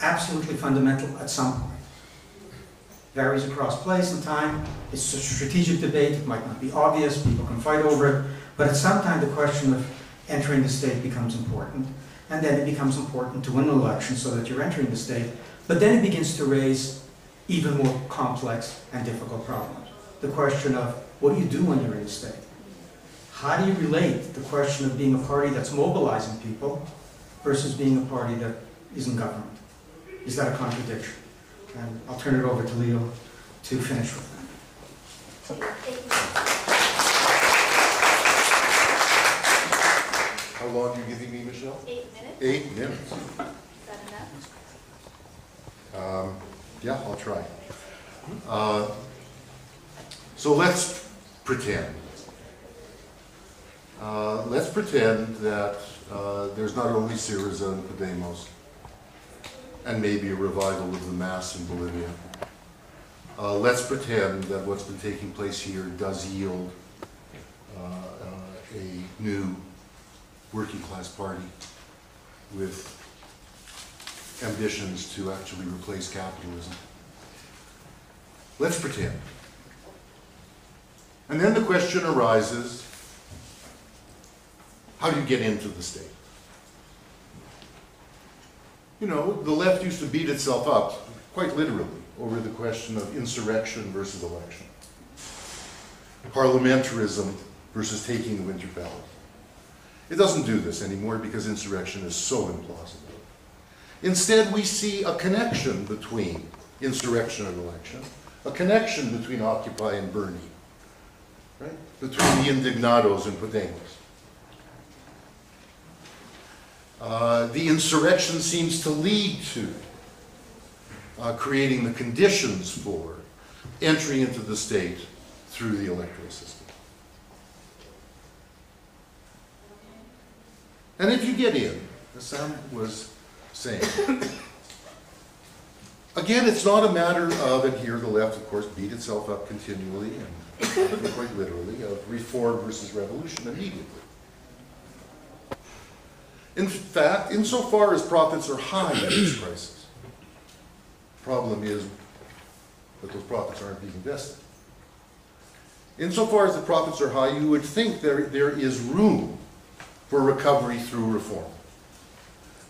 absolutely fundamental at some point. Varies across place and time. It's a strategic debate. It might not be obvious. People can fight over it. But at some time, the question of entering the state becomes important. And then it becomes important to win an election so that you're entering the state. But then it begins to raise even more complex and difficult problems. The question of what do you do when you're in the state? How do you relate the question of being a party that's mobilizing people versus being a party that is in government? Is that a contradiction? And I'll turn it over to Leo to finish with that. How long are you giving me, Michelle? 8 minutes. 8 minutes. Is that enough? Yeah, I'll try. So let's pretend. Let's pretend that there's not only Syriza and Podemos, and maybe a revival of the mass in Bolivia. Let's pretend that what's been taking place here does yield a new working class party with ambitions to actually replace capitalism. Let's pretend. And then the question arises, how do you get into the state? You know, the left used to beat itself up, quite literally, over the question of insurrection versus election. Parliamentarism versus taking the winter ballot. It doesn't do this anymore because insurrection is so implausible. Instead, we see a connection between insurrection and election, a connection between Occupy and Bernie, right? Between the Indignados and Podemos. The insurrection seems to lead to creating the conditions for entry into the state through the electoral system. And if you get in, as Sam was saying, Again, it's not a matter of, and here the left, of course, beat itself up continually, and quite literally, of reform versus revolution immediately. In fact, insofar as profits are high in this crisis, the problem is that those profits aren't being invested. Insofar as the profits are high, you would think there is room for recovery through reform.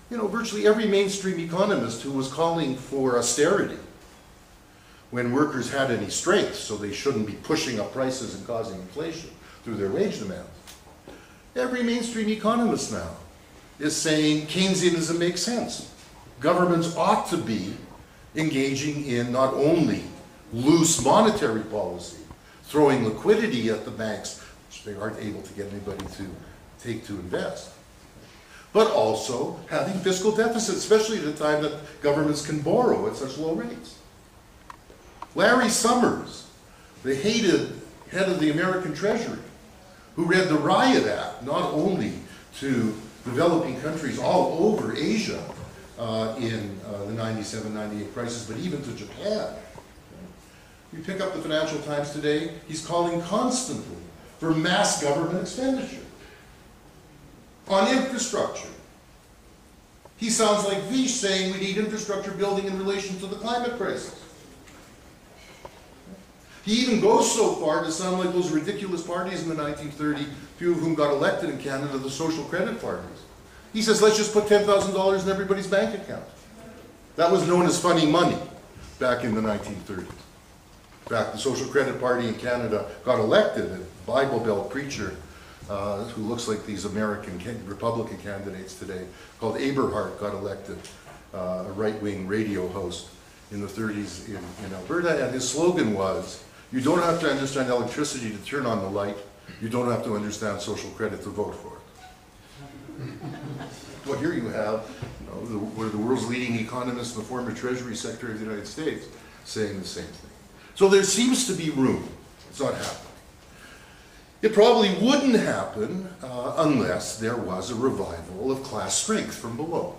You know, virtually every mainstream economist who was calling for austerity when workers had any strength, so they shouldn't be pushing up prices and causing inflation through their wage demands. Every mainstream economist now is saying Keynesianism makes sense. Governments ought to be engaging in not only loose monetary policy, throwing liquidity at the banks, which they aren't able to get anybody to take to invest, but also having fiscal deficits, especially at a time that governments can borrow at such low rates. Larry Summers, the hated head of the American Treasury, who read the Riot Act not only to developing countries all over Asia in the 97-98 crisis, but even to Japan. You pick up the Financial Times today, he's calling constantly for mass government expenditure on infrastructure. He sounds like Vish saying we need infrastructure building in relation to the climate crisis. He even goes so far to sound like those ridiculous parties in the 1930s, few of whom got elected in Canada, the social credit parties. He says, let's just put $10,000 in everybody's bank account. That was known as funny money back in the 1930s. In fact, the Social Credit Party in Canada got elected. A Bible Belt preacher who looks like these American Republican candidates today, called Aberhart, got elected, a right-wing radio host in the 30s in Alberta, and his slogan was, you don't have to understand electricity to turn on the light, you don't have to understand social credit to vote for it. Well, here you have one of the world's leading economists, the former Treasury Secretary of the United States, saying the same thing. So there seems to be room. It's not happening. It probably wouldn't happen unless there was a revival of class strength from below.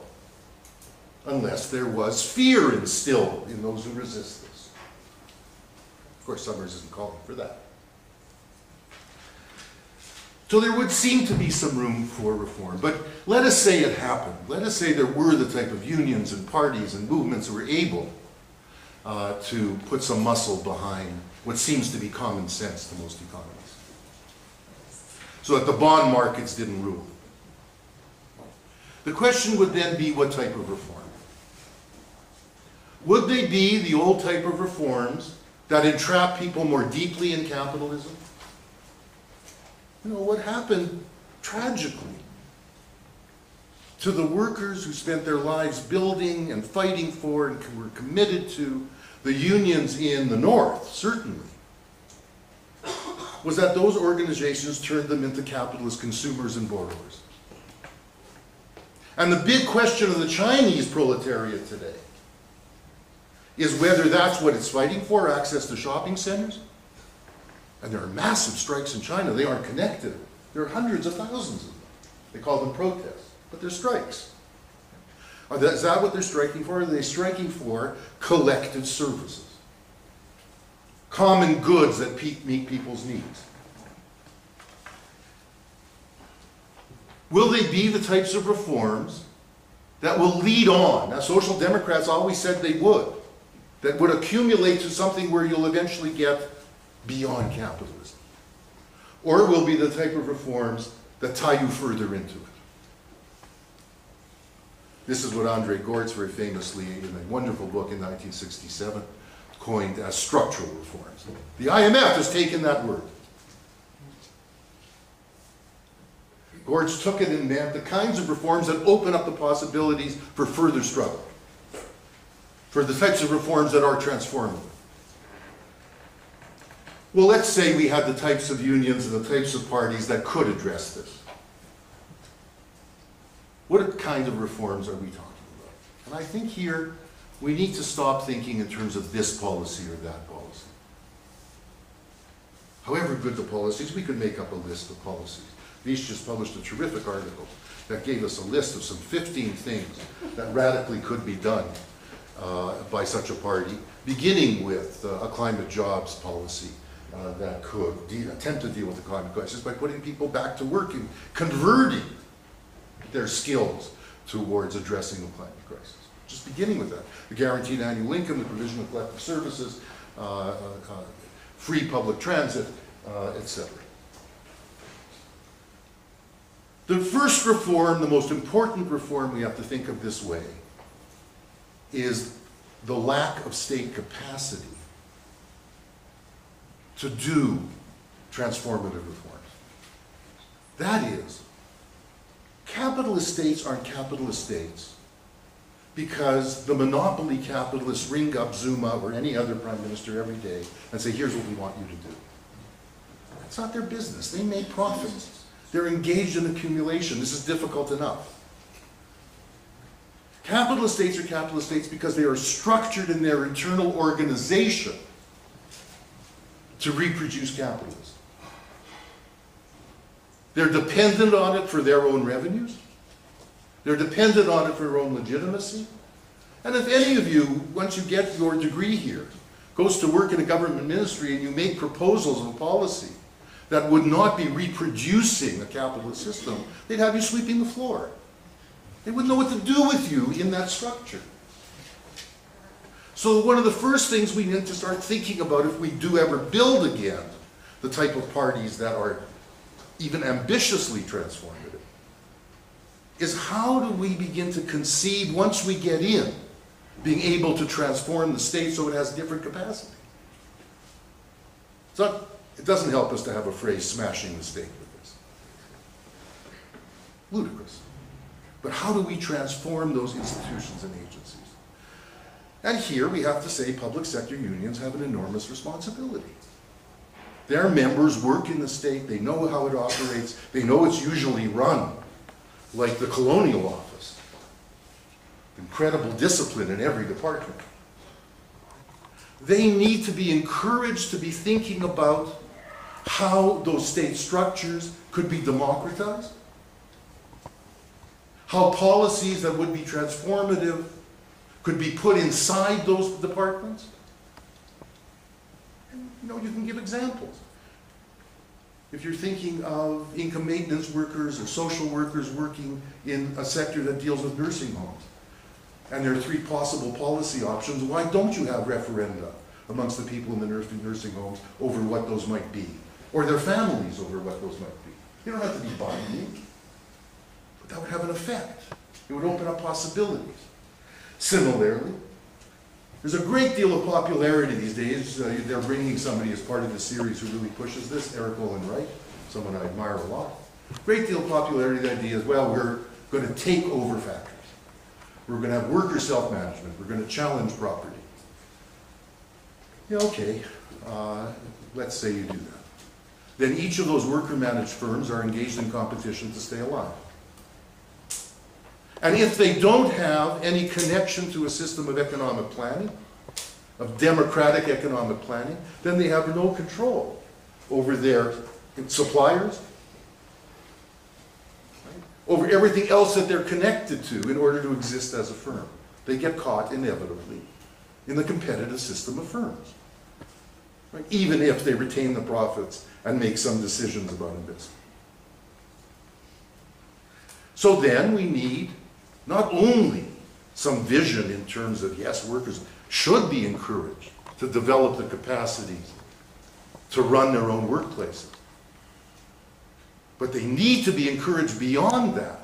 Unless there was fear instilled in those who resist this. Of course, Summers isn't calling for that. So there would seem to be some room for reform. But let us say it happened. Let us say there were the type of unions and parties and movements who were able to put some muscle behind what seems to be common sense to most economists. So that the bond markets didn't rule. The question would then be what type of reform? Would they be the old type of reforms that entrap people more deeply in capitalism? You know, what happened tragically to the workers who spent their lives building and fighting for and were committed to the unions in the North, certainly, was that those organizations turned them into capitalist consumers and borrowers. And the big question of the Chinese proletariat today is whether that's what it's fighting for, access to shopping centers. And there are massive strikes in China. They aren't connected. There are hundreds of thousands of them. They call them protests, but they're strikes. Is that what they're striking for? Are they striking for collective services? Common goods that meet people's needs. Will they be the types of reforms that will lead on? Now, Social Democrats always said they would. That would accumulate to something where you'll eventually get beyond capitalism. Or it will be the type of reforms that tie you further into it. This is what Andre Gortz very famously, in a wonderful book in 1967, coined as structural reforms. The IMF has taken that word. Gortz took it and meant the kinds of reforms that open up the possibilities for further struggle, for the types of reforms that are transformative. Well, let's say we had the types of unions and the types of parties that could address this. What kind of reforms are we talking about? And I think here we need to stop thinking in terms of this policy or that policy. However good the policies, we could make up a list of policies. Vish just published a terrific article that gave us a list of some 15 things that radically could be done by such a party, beginning with a climate jobs policy that could attempt to deal with the climate crisis by putting people back to work and converting their skills towards addressing the climate crisis. Just beginning with that. The guaranteed annual income, the provision of collective services, free public transit, etc. The first reform, the most important reform we have to think of this way, is the lack of state capacity to do transformative reforms. That is, capitalist states aren't capitalist states because the monopoly capitalists ring up Zuma or any other prime minister every day and say, here's what we want you to do. That's not their business. They make profits. They're engaged in accumulation. This is difficult enough. Capitalist states are capitalist states because they are structured in their internal organization to reproduce capitalism. They're dependent on it for their own revenues. They're dependent on it for their own legitimacy. And if any of you, once you get your degree here, goes to work in a government ministry and you make proposals of a policy that would not be reproducing a capitalist system, they'd have you sweeping the floor. They wouldn't know what to do with you in that structure. So one of the first things we need to start thinking about if we do ever build again the type of parties that are even ambitiously transformative is how do we begin to conceive, once we get in, being able to transform the state so it has different capacity. It doesn't help us to have a phrase, smashing the state with this. Ludicrous. But how do we transform those institutions and agencies? And here we have to say public sector unions have an enormous responsibility. Their members work in the state, they know how it operates, they know it's usually run like the colonial office. Incredible discipline in every department. They need to be encouraged to be thinking about how those state structures could be democratized, how policies that would be transformative could be put inside those departments. And, you can give examples. If you're thinking of income maintenance workers or social workers working in a sector that deals with nursing homes, and there are 3 possible policy options, why don't you have referenda amongst the people in the nursing homes over what those might be, or their families over what those might be? You don't have to be binding, but that would have an effect. It would open up possibilities. Similarly, there's a great deal of popularity these days. They're bringing somebody as part of the series who really pushes this, Eric Olin Wright, someone I admire a lot. Great deal of popularity, the idea is, well, we're going to take over factories. We're going to have worker self-management. We're going to challenge property. Yeah, okay, let's say you do that. Then each of those worker-managed firms are engaged in competition to stay alive. And if they don't have any connection to a system of economic planning, of democratic economic planning, then they have no control over their suppliers, right? Over everything else that they're connected to in order to exist as a firm. They get caught inevitably in the competitive system of firms, right? Even if they retain the profits and make some decisions about investment. So then we need not only some vision in terms of, yes, workers should be encouraged to develop the capacities to run their own workplaces, but they need to be encouraged beyond that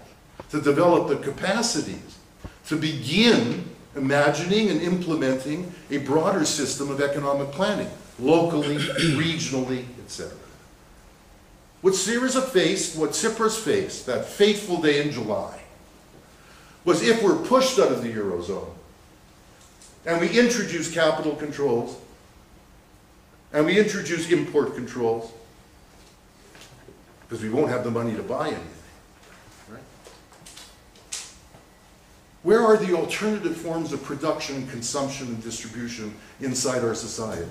to develop the capacities to begin imagining and implementing a broader system of economic planning, locally, regionally, etc. What Syriza faced, what Tsipras faced, that fateful day in July, was if we're pushed out of the Eurozone and we introduce capital controls and we introduce import controls, because we won't have the money to buy anything, right? Where are the alternative forms of production, consumption, and distribution inside our society?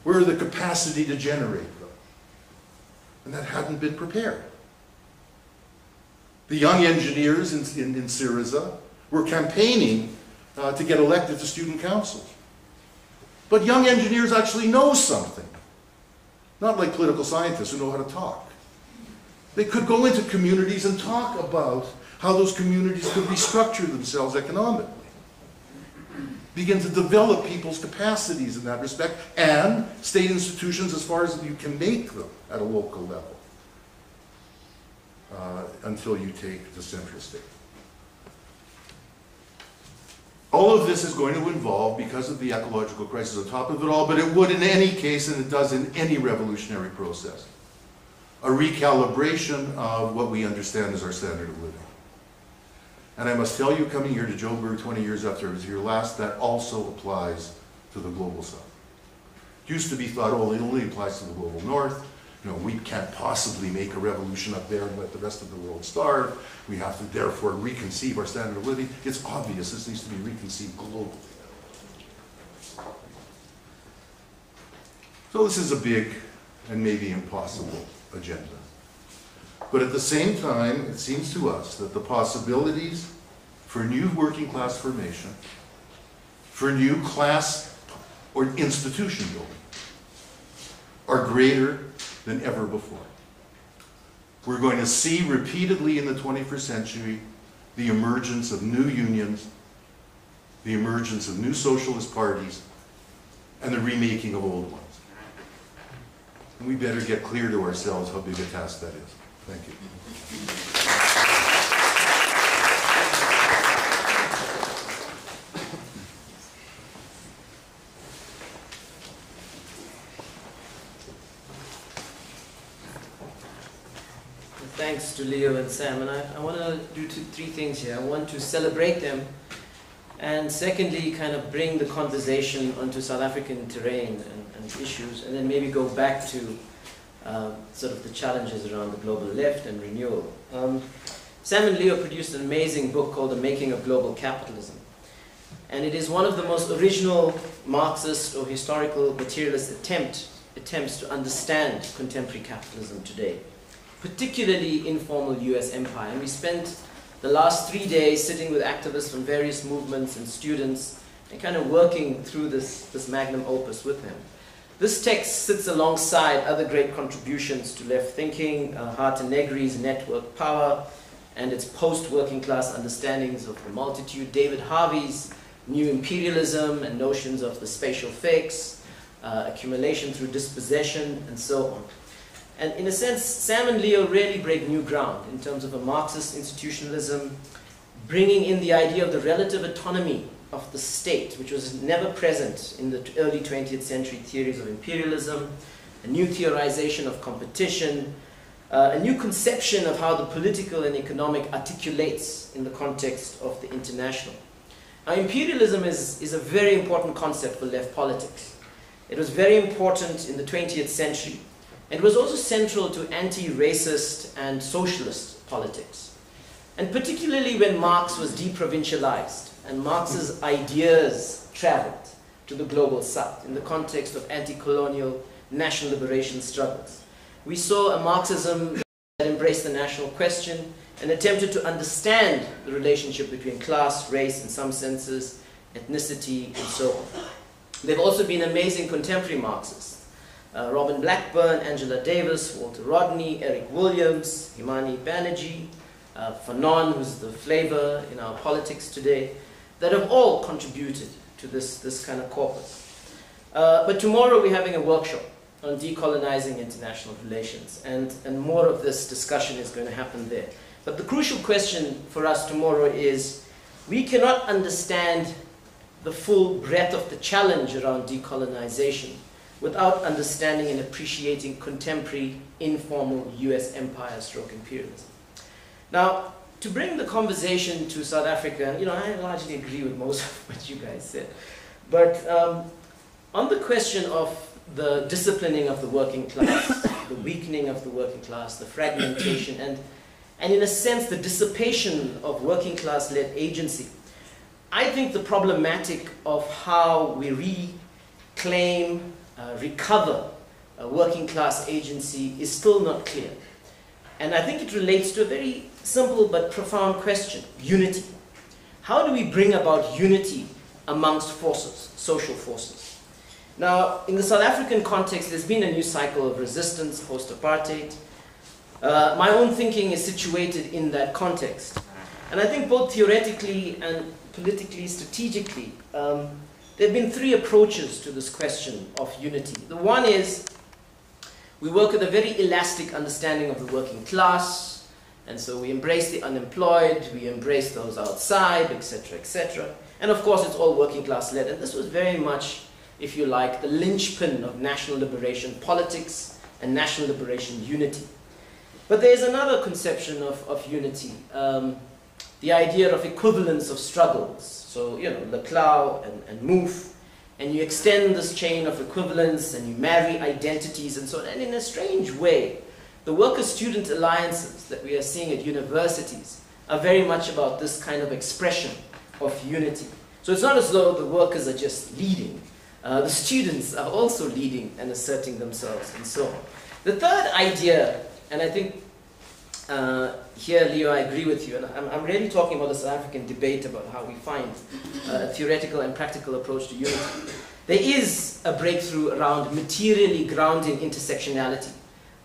Where are the capacity to generate them? And that hadn't been prepared. The young engineers in Syriza were campaigning to get elected to student councils. But young engineers actually know something. Not like political scientists who know how to talk. They could go into communities and talk about how those communities could restructure themselves economically. Begin to develop people's capacities in that respect, and state institutions as far as you can make them at a local level, until you take the central state. All of this is going to involve, because of the ecological crisis on top of it all, but it would in any case, and it does in any revolutionary process, a recalibration of what we understand as our standard of living. And I must tell you, coming here to Joburg 20 years after I was here last, that also applies to the global south. It used to be thought, oh, it only applies to the global north. You know, we can't possibly make a revolution up there and let the rest of the world starve. We have to therefore reconceive our standard of living. It's obvious this needs to be reconceived globally. So this is a big and maybe impossible agenda. But at the same time, it seems to us that the possibilities for new working class formation, for new class or institution building, are greater than ever before. We're going to see repeatedly in the 21st century the emergence of new unions, the emergence of new socialist parties, and the remaking of old ones. And we better get clear to ourselves how big a task that is. Thank you. Thanks to Leo and Sam, and I want to do three things here. I want to celebrate them, and secondly, kind of bring the conversation onto South African terrain and issues, and then maybe go back to sort of the challenges around the global left and renewal. Sam and Leo produced an amazing book called The Making of Global Capitalism, and it is one of the most original Marxist or historical materialist attempts to understand contemporary capitalism today, particularly informal US empire. And we spent the last 3 days sitting with activists from various movements and students and kind of working through this magnum opus with them. This text sits alongside other great contributions to left thinking, Hart and Negri's Network Power and its post-working class understandings of the multitude, David Harvey's New Imperialism and notions of the spatial fix, accumulation through dispossession, and so on. And in a sense, Sam and Leo really break new ground in terms of a Marxist institutionalism, bringing in the idea of the relative autonomy of the state, which was never present in the early 20th century theories of imperialism, a new theorization of competition, a new conception of how the political and economic articulates in the context of the international. Now, imperialism is a very important concept for left politics. It was very important in the 20th century. It was also central to anti-racist and socialist politics. And particularly when Marx was deprovincialized and Marx's ideas traveled to the global south in the context of anti-colonial national liberation struggles. We saw a Marxism that embraced the national question and attempted to understand the relationship between class, race, in some senses, ethnicity, and so on. There have also been amazing contemporary Marxists. Robin Blackburn, Angela Davis, Walter Rodney, Eric Williams, Himani Banerjee, Fanon, who's the flavor in our politics today, that have all contributed to this kind of corpus. But tomorrow we're having a workshop on decolonizing international relations, and more of this discussion is going to happen there. But the crucial question for us tomorrow is, we cannot understand the full breadth of the challenge around decolonization without understanding and appreciating contemporary informal US empire stroke imperialism. Now, to bring the conversation to South Africa, you know, I largely agree with most of what you guys said, but on the question of the disciplining of the working class, the weakening of the working class, the fragmentation, and in a sense the dissipation of working class-led agency, I think the problematic of how we reclaim, recover a working class agency is still not clear. And I think it relates to a very simple but profound question: unity. how do we bring about unity amongst forces, social forces? Now, in the South African context, there's been a new cycle of resistance post-apartheid. My own thinking is situated in that context. And I think both theoretically and politically, strategically, there have been three approaches to this question of unity. The one is, we work with a very elastic understanding of the working class, and so we embrace the unemployed, we embrace those outside, etc., etc. And of course, it's all working class led. And this was very much, if you like, the linchpin of national liberation politics and national liberation unity. But there's another conception of unity, the idea of equivalence of struggles. So, you know, Leclau and Mouffe, and you extend this chain of equivalence and you marry identities and so on. And in a strange way, the worker-student alliances that we are seeing at universities are very much about this kind of expression of unity. So it's not as though the workers are just leading. The students are also leading and asserting themselves and so on. The third idea, and I think here, Leo, I agree with you, and I'm really talking about the South African debate about how we find a theoretical and practical approach to unity. There is a breakthrough around materially grounding intersectionality,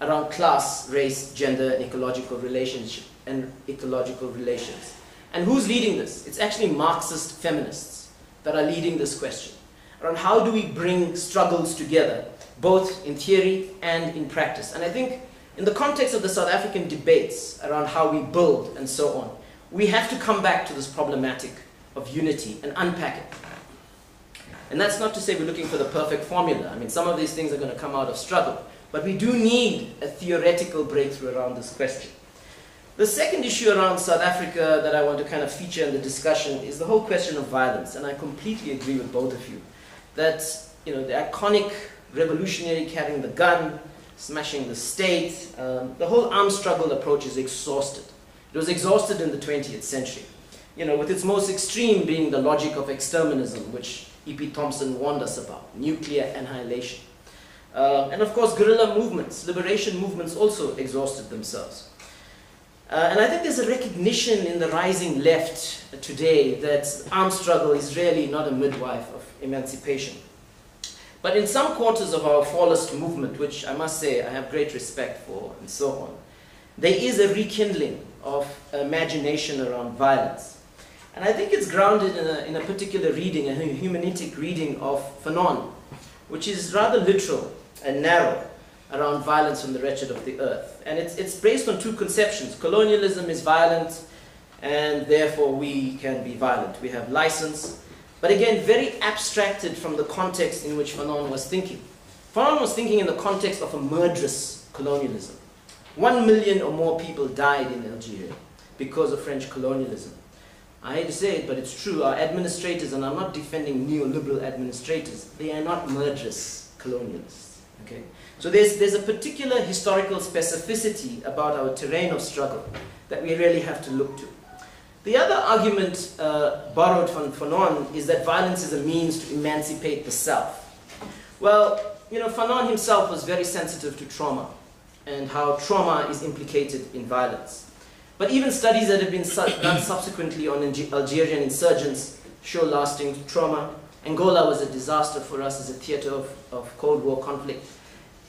around class, race, gender, and ecological relations. And who's leading this? It's actually Marxist feminists that are leading this question, around how do we bring struggles together, both in theory and in practice. And I think in the context of the South African debates around how we build and so on, we have to come back to this problematic of unity and unpack it. And that's not to say we're looking for the perfect formula. I mean, some of these things are going to come out of struggle. But we do need a theoretical breakthrough around this question. The second issue around South Africa that I want to kind of feature in the discussion is the whole question of violence. And I completely agree with both of you that, you know, the iconic revolutionary carrying the gun, smashing the state, the whole armed struggle approach is exhausted. It was exhausted in the 20th century, you know, with its most extreme being the logic of exterminism, which E.P. Thompson warned us about, nuclear annihilation. And of course, guerrilla movements, liberation movements also exhausted themselves. And I think there's a recognition in the rising left today that armed struggle is really not a midwife of emancipation. But in some quarters of our fallist movement, which I must say I have great respect for and so on, there is a rekindling of imagination around violence. And I think it's grounded in a particular reading, a humanistic reading of Fanon, which is rather literal and narrow around violence from the wretched of the earth. And it's based on two conceptions. Colonialism is violent, and therefore we can be violent. We have license. But again, very abstracted from the context in which Fanon was thinking. Fanon was thinking in the context of a murderous colonialism. 1 million or more people died in Algeria because of French colonialism. I hate to say it, but it's true. Our administrators, and I'm not defending neoliberal administrators, they are not murderous colonialists. Okay? So there's a particular historical specificity about our terrain of struggle that we really have to look to. The other argument borrowed from Fanon is that violence is a means to emancipate the self. Well, you know, Fanon himself was very sensitive to trauma and how trauma is implicated in violence. But even studies that have been done subsequently on Algerian insurgents show lasting trauma. Angola was a disaster for us as a theater of Cold War conflict.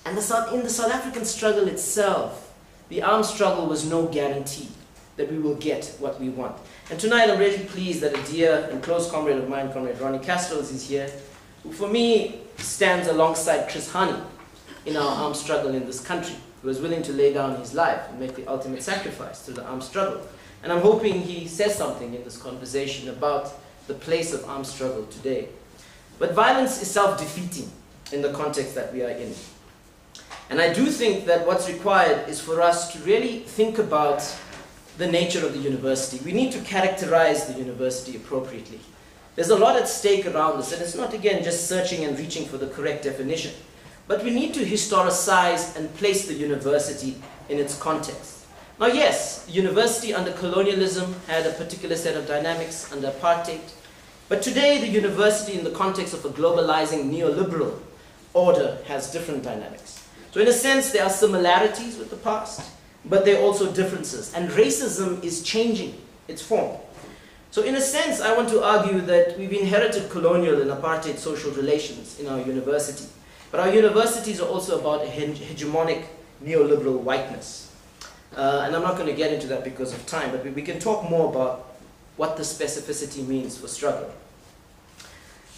And in the South African struggle itself, the armed struggle was no guarantee that we will get what we want. And tonight I'm really pleased that a dear and close comrade of mine, Comrade Ronnie Castles, is here, who for me stands alongside Chris Hani in our armed struggle in this country, who was willing to lay down his life and make the ultimate sacrifice through the armed struggle. And I'm hoping he says something in this conversation about the place of armed struggle today. But violence is self-defeating in the context that we are in. And I do think that what's required is for us to really think about the nature of the university. We need to characterize the university appropriately. There's a lot at stake around us, and it's not, again, just searching and reaching for the correct definition. But we need to historicize and place the university in its context. Now, yes, the university under colonialism had a particular set of dynamics under apartheid. But today, the university in the context of a globalizing neoliberal order has different dynamics. So in a sense, there are similarities with the past, but there are also differences. And racism is changing its form. So in a sense, I want to argue that we've inherited colonial and apartheid social relations in our university. But our universities are also about a hegemonic neoliberal whiteness. And I'm not going to get into that because of time, but we can talk more about what the specificity means for struggle.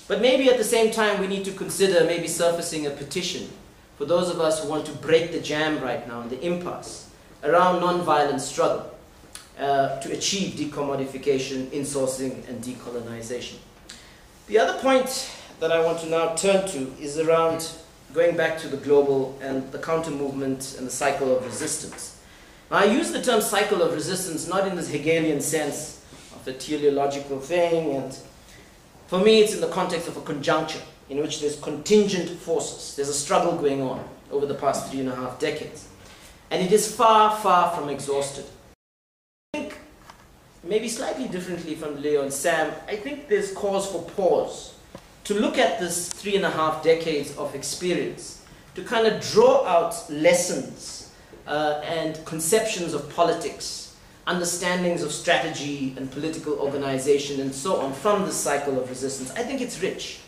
But maybe at the same time we need to consider maybe surfacing a petition for those of us who want to break the jam right now, the impasse, around non-violent struggle to achieve decommodification, insourcing, and decolonization. The other point that I want to now turn to is around going back to the global and the counter-movement and the cycle of resistance. Now, I use the term cycle of resistance not in this Hegelian sense of a teleological thing, and for me it's in the context of a conjuncture in which there's contingent forces. There's a struggle going on over the past 3.5 decades. And it is far, far from exhausted. I think, maybe slightly differently from Leo and Sam, I think there's cause for pause to look at this 3.5 decades of experience, to kind of draw out lessons and conceptions of politics, understandings of strategy and political organization and so on from this cycle of resistance. I think it's rich,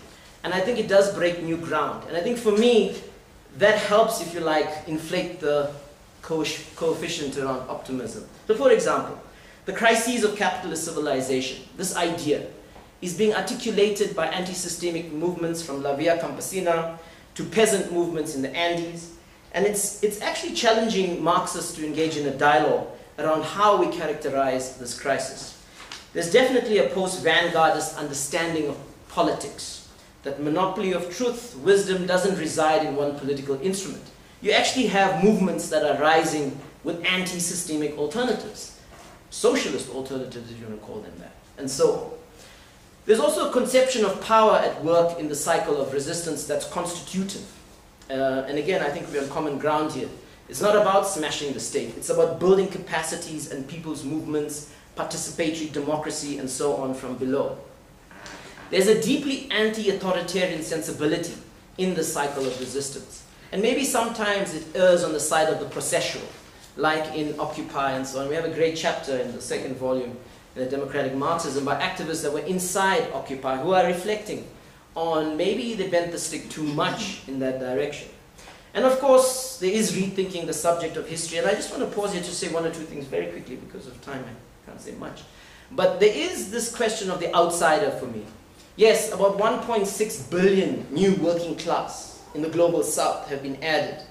and I think it does break new ground. And I think for me, that helps, if you like, inflate the coefficient around optimism. So for example, the crises of capitalist civilization, this idea, is being articulated by anti-systemic movements from La Via Campesina to peasant movements in the Andes. And it's actually challenging Marxists to engage in a dialogue around how we characterize this crisis. There's definitely a post-vanguardist understanding of politics, that monopoly of truth, wisdom doesn't reside in one political instrument. You actually have movements that are rising with anti-systemic alternatives, socialist alternatives if you want to call them that, and so on. There's also a conception of power at work in the cycle of resistance that's constitutive. And again, I think we're on common ground here. It's not about smashing the state. It's about building capacities and people's movements, participatory democracy, and so on from below. There's a deeply anti-authoritarian sensibility in the cycle of resistance. And maybe sometimes it errs on the side of the processual, like in Occupy and so on. We have a great chapter in the second volume, Democratic Marxism, by activists that were inside Occupy who are reflecting on maybe they bent the stick too much in that direction. And of course, there is rethinking the subject of history. And I just want to pause here to say one or two things very quickly because of time. I can't say much. But there is this question of the outsider for me. Yes, about 1.6 billion new working class in the global south have been added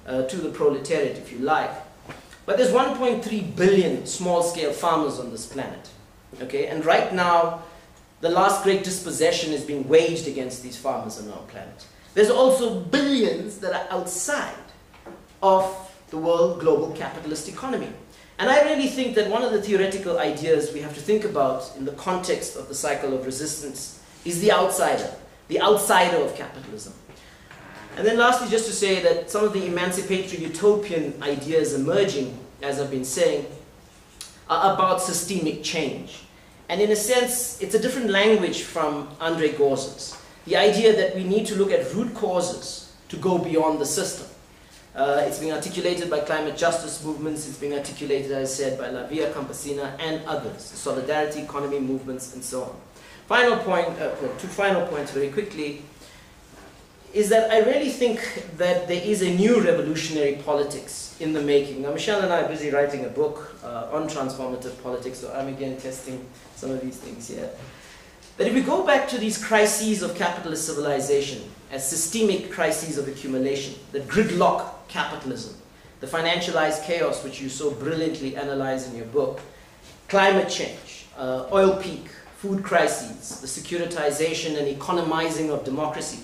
to the proletariat, if you like. But there's 1.3 billion small-scale farmers on this planet. Okay? And right now, the last great dispossession is being waged against these farmers on our planet. There's also billions that are outside of the world global capitalist economy. And I really think that one of the theoretical ideas we have to think about in the context of the cycle of resistance is the outsider of capitalism. And then lastly, just to say that some of the emancipatory utopian ideas emerging, as I've been saying, are about systemic change. And in a sense, it's a different language from Andre Gorza's. The idea that we need to look at root causes to go beyond the system. It's being articulated by climate justice movements, it's being articulated, as I said, by La Via Campesina and others, solidarity economy movements, and so on. Final point, two final points very quickly, is that I really think that there is a new revolutionary politics in the making. Now, Michelle and I are busy writing a book on transformative politics, so I'm again testing some of these things here. That if we go back to these crises of capitalist civilization as systemic crises of accumulation, the gridlock capitalism, the financialized chaos which you so brilliantly analyze in your book, climate change, oil peak, food crises, the securitization and economizing of democracy.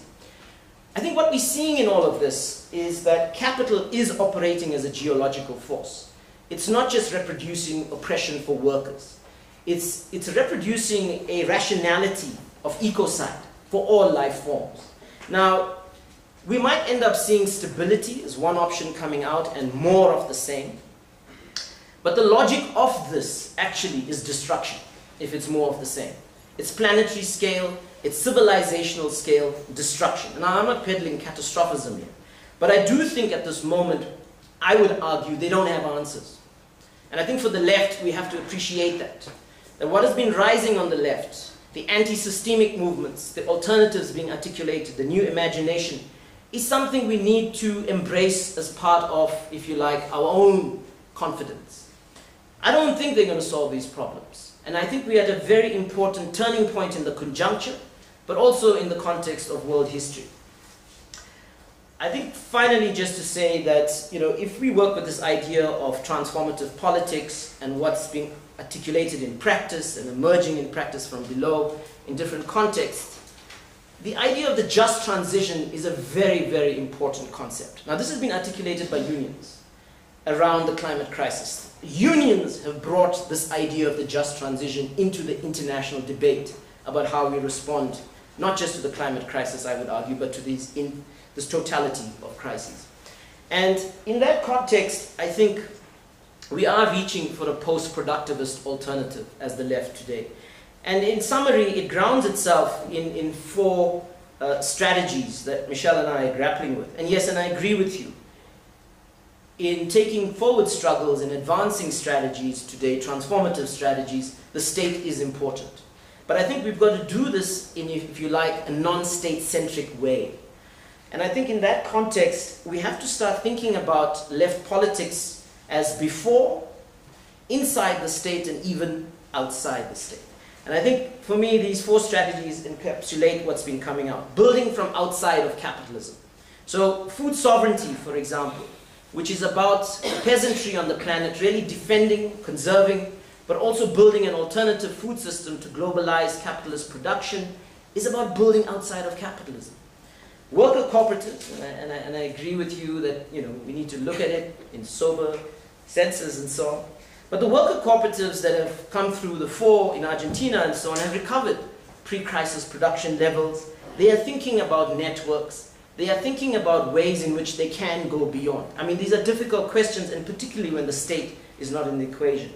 I think what we're seeing in all of this is that capital is operating as a geological force. It's not just reproducing oppression for workers. It's reproducing a rationality of ecocide for all life forms. Now, we might end up seeing stability as one option coming out and more of the same. But the logic of this actually is destruction, if it's more of the same. It's planetary scale, it's civilizational scale, destruction. And I'm not peddling catastrophism here. But I do think at this moment, I would argue they don't have answers. And I think for the left, we have to appreciate that. that what has been rising on the left, the anti-systemic movements, the alternatives being articulated, the new imagination, is something we need to embrace as part of, if you like, our own confidence. I don't think they're going to solve these problems. And I think we're at a very important turning point in the conjuncture, but also in the context of world history. I think finally just to say that, if we work with this idea of transformative politics and what's being articulated in practice and emerging in practice from below in different contexts, the idea of the just transition is a very, very important concept. Now, this has been articulated by unions around the climate crisis. Unions have brought this idea of the just transition into the international debate about how we respond, not just to the climate crisis, I would argue, but to this totality of crises. And in that context, I think we are reaching for a post-productivist alternative as the left today. And in summary, it grounds itself in four strategies that Michelle and I are grappling with. And yes, and I agree with you. In taking forward struggles and advancing strategies today, transformative strategies, the state is important. But I think we've got to do this in, if you like, a non-state-centric way. And I think in that context, we have to start thinking about left politics as before, inside the state, and even outside the state. And I think, for me, these four strategies encapsulate what's been coming out. Building from outside of capitalism. So, food sovereignty, for example, which is about peasantry on the planet really defending, conserving, but also building an alternative food system to globalized capitalist production, is about building outside of capitalism. Worker cooperatives, and I agree with you that we need to look at it in sober senses and so on. But the worker cooperatives that have come through the fore in Argentina and so on have recovered pre-crisis production levels. They are thinking about networks. They are thinking about ways in which they can go beyond. I mean, these are difficult questions, and particularly when the state is not in the equation.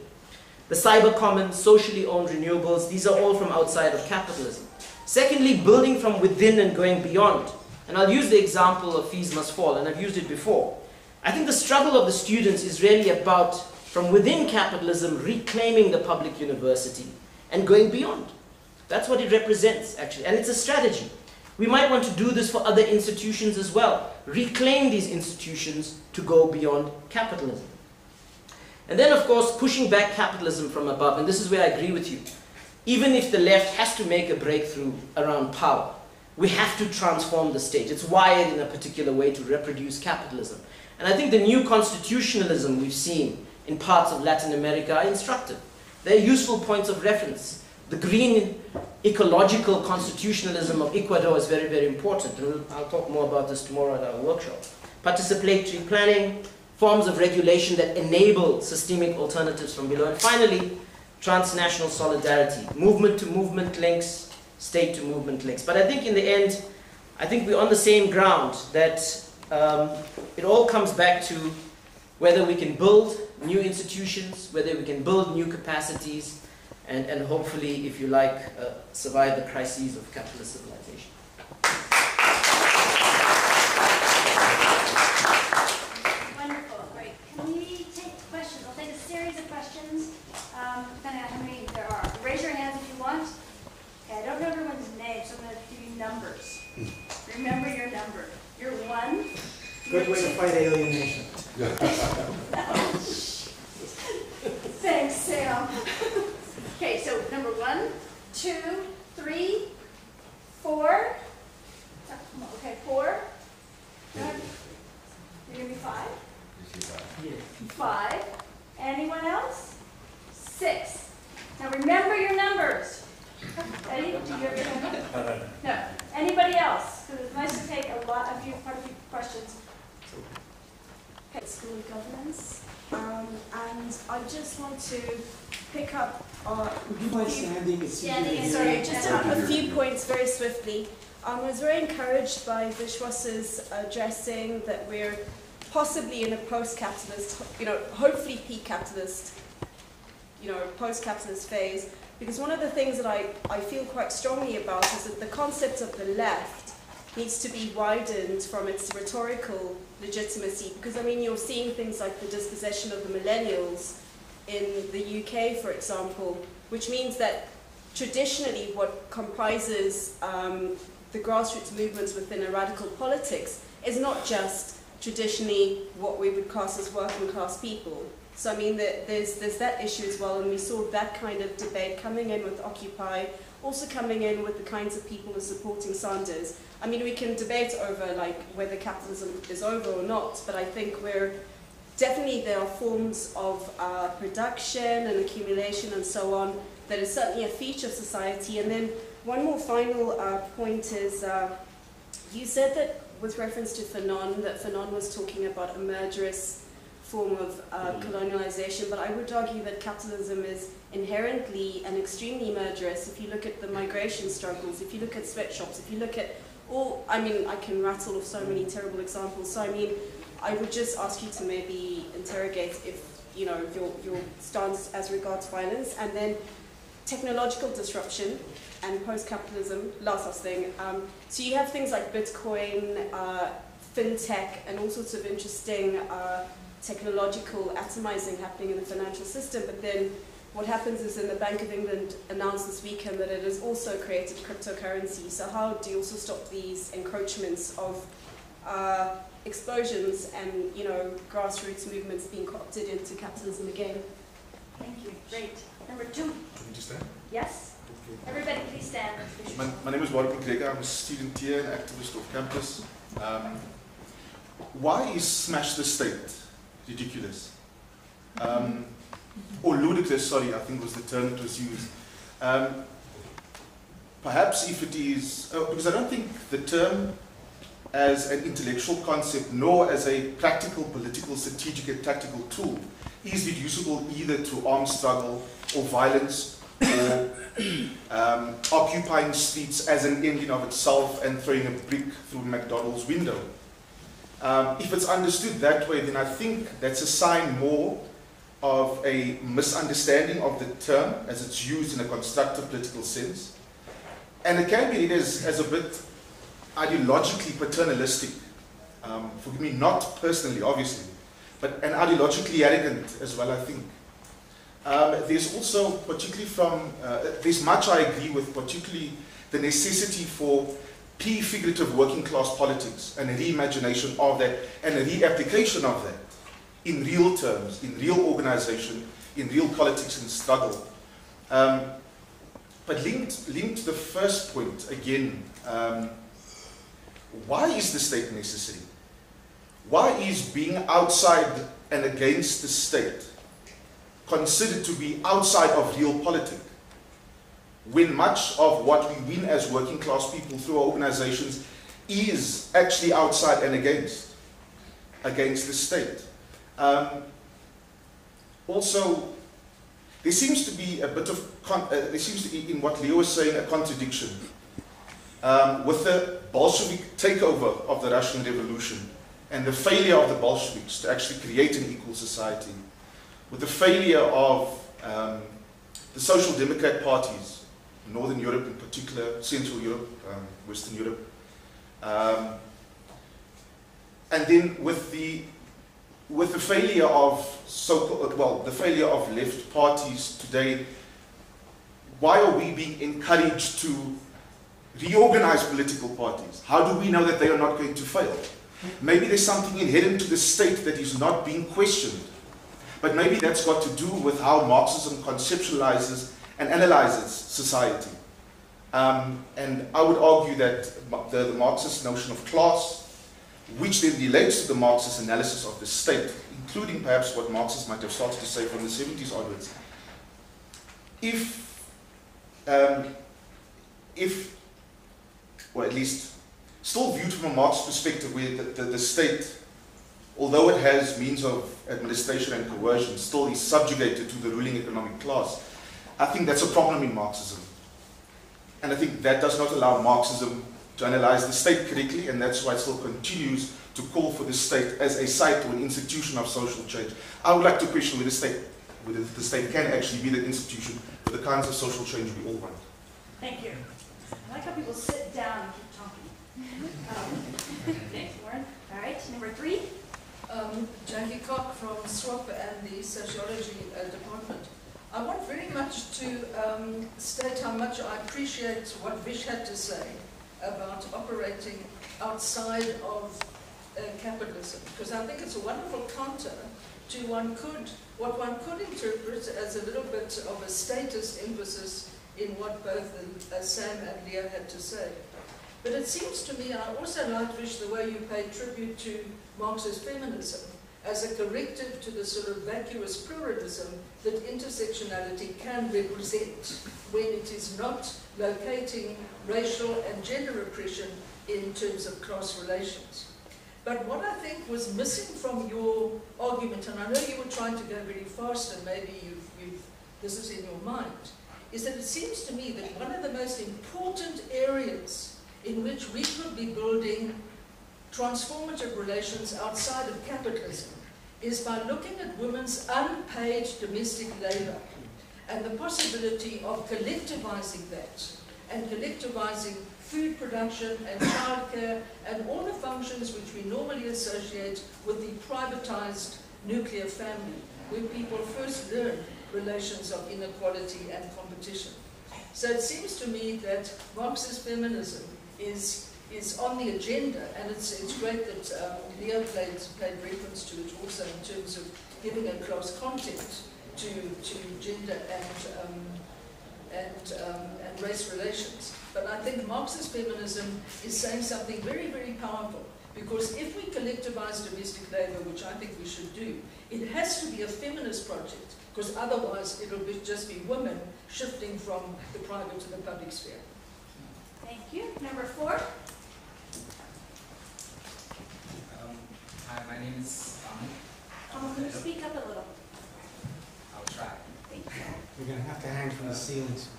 The cyber commons, socially owned renewables, these are all from outside of capitalism. Secondly, building from within and going beyond. And I'll use the example of Fees Must Fall, and I've used it before. I think the struggle of the students is really about, from within capitalism, reclaiming the public university and going beyond. That's what it represents, actually, and it's a strategy. We might want to do this for other institutions as well. Reclaim these institutions to go beyond capitalism. And then, of course, pushing back capitalism from above, and this is where I agree with you. Even if the left has to make a breakthrough around power, we have to transform the state. It's wired in a particular way to reproduce capitalism. And I think the new constitutionalism we've seen in parts of Latin America are instructive. They're useful points of reference. The green ecological constitutionalism of Ecuador is very, very important. And I'll talk more about this tomorrow at our workshop. Participatory planning, forms of regulation that enable systemic alternatives from below. And finally, transnational solidarity, movement-to-movement links, state-to-movement links. But I think in the end, I think we're on the same ground, that it all comes back to whether we can build new institutions, whether we can build new capacities, and hopefully, if you like, survive the crises of capitalist civilization. Wonderful. Great. Can we take questions? I'll take a series of questions, depending on how many there are. Raise your hands if you want. Okay, I don't know everyone's name, so I'm going to give you numbers. Remember your number. You're 1. Good way to fight alienation. Thanks, Sam. Okay, so number 1, 2, 3, 4. Okay, 4. You're going to be 5? 5. Anyone else? 6. Now remember your numbers. Eddie, do you have your number? No. Anybody else? Because it's nice to take a lot of you questions. Okay. School of Governance, and I just want to pick up on a few points very swiftly. I was very encouraged by Vishwas's addressing that we're possibly in a post-capitalist, hopefully peak capitalist, post-capitalist phase. Because one of the things that I feel quite strongly about is that the concept of the left needs to be widened from its rhetorical legitimacy. Because, you're seeing things like the dispossession of the millennials in the UK, for example, which means that traditionally what comprises the grassroots movements within a radical politics is not just traditionally what we would class as working class people. So I mean, there's that issue as well, and we saw that kind of debate coming in with Occupy, also coming in with the kinds of people who are supporting Sanders. I mean, we can debate over like whether capitalism is over or not, but I think definitely there are forms of production and accumulation and so on that is certainly a feature of society. And then one more final point is, you said that with reference to Fanon, that Fanon was talking about a murderous form of colonialization, but I would argue that capitalism is inherently and extremely murderous. If you look at the migration struggles, if you look at sweatshops, if you look at all, I mean, I can rattle off so many terrible examples. So I mean, I would just ask you to maybe interrogate if, you know, your stance as regards violence, and then technological disruption and post-capitalism, last thing. So you have things like Bitcoin, fintech, and all sorts of interesting technological atomizing happening in the financial system, but then what happens is in the Bank of England announced this weekend that it has also created cryptocurrency. So how do you also stop these encroachments of explosions and, you know, grassroots movements being co-opted into capitalism again? Thank you. Great. Number 2. Can we just stand? Yes? Okay. Everybody please stand. My name is Warwick McGregor. I'm a student here and activist off campus. Why is smash the state ridiculous? Or ludicrous, sorry, I think was the term that was used. Perhaps if it is, because I don't think the term as an intellectual concept, nor as a practical, political, strategic, and tactical tool is reducible either to armed struggle or violence or occupying streets as an end in of itself and throwing a brick through a McDonald's window. If it's understood that way, then I think that's a sign more of a misunderstanding of the term as it's used in a constructive political sense. And it can be read as a bit ideologically paternalistic. Forgive me, not personally, obviously, but and ideologically arrogant as well, I think. There's also, particularly from, there's much I agree with, particularly the necessity for prefigurative working class politics and a reimagination of that and a reapplication of that in real terms, in real organization, in real politics and struggle. But linked to the first point, again, why is the state necessary? Why is being outside and against the state considered to be outside of real politics, when much of what we win as working class people through our organizations is actually outside and against the state? Also, there seems to be a bit of, there seems to be, in what Leo was saying, a contradiction with the Bolshevik takeover of the Russian Revolution and the failure of the Bolsheviks to actually create an equal society, with the failure of the social democrat parties, Northern Europe in particular, Central Europe, Western Europe, and then with the failure of the failure of left parties today. Why are we being encouraged to reorganize political parties? How do we know that they are not going to fail? Maybe there's something inherent to the state that is not being questioned. But maybe that's got to do with how Marxism conceptualizes and analyzes society. And I would argue that the Marxist notion of class, which then relates to the Marxist analysis of the state, including perhaps what Marxists might have started to say from the 70s onwards, or at least still viewed from a Marxist perspective, where the state, although it has means of administration and coercion, still is subjugated to the ruling economic class. I think that's a problem in Marxism. And I think that does not allow Marxism to analyze the state correctly, and that's why it still continues to call for the state as a site or an institution of social change. I would like to question whether the state can actually be the institution for the kinds of social change we all want. Thank you. I like how people sit down and keep talking. Thanks, Warren. All right, number 3. Jackie Cock from SWAP and the Sociology Department. I want very much much to state how much I appreciate what Vish had to say about operating outside of capitalism, because I think it's a wonderful counter to what one could interpret as a little bit of a statist emphasis in what both Sam and Leo had to say. But it seems to me, I also like, Vish, the way you pay tribute to Marxist feminism as a corrective to the sort of vacuous pluralism that intersectionality can represent when it is not locating racial and gender oppression in terms of class relations. But what I think was missing from your argument, and I know you were trying to go very fast and maybe this is in your mind, is that it seems to me that one of the most important areas in which we could be building transformative relations outside of capitalism is by looking at women's unpaid domestic labor and the possibility of collectivizing that and collectivizing food production and childcare and all the functions which we normally associate with the privatized nuclear family, where people first learn relations of inequality and competition. So it seems to me that Marxist feminism is on the agenda, and it's great that Leo played reference to it also in terms of giving a class content to gender and race relations. But I think Marxist feminism is saying something very, very powerful, because if we collectivize domestic labor, which I think we should do, it has to be a feminist project, because otherwise it'll just be women shifting from the private to the public sphere. Thank you. Number 4. Hi, my name is Can you speak up a little? I'll try. Thank you. You're going to have to hang from the ceilings.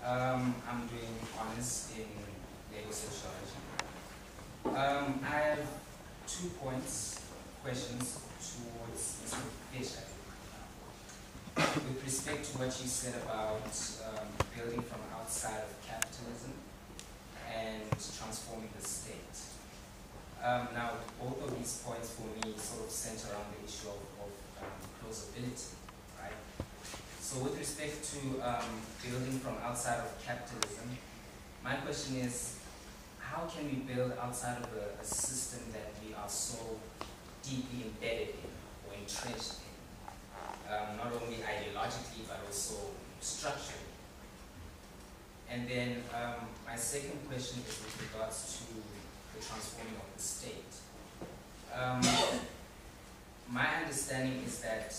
I'm doing honors in labor sociology. I have 2 questions towards Mr. Fisher. With respect to what you said about building from outside of capitalism and transforming the state. Now, both of these points for me sort of center around the issue of closability, right? So with respect to building from outside of capitalism, my question is, how can we build outside of a system that we are so deeply embedded in or entrenched in, not only ideologically but also structurally? And then my second question is with regards to the transforming of the state. My understanding is that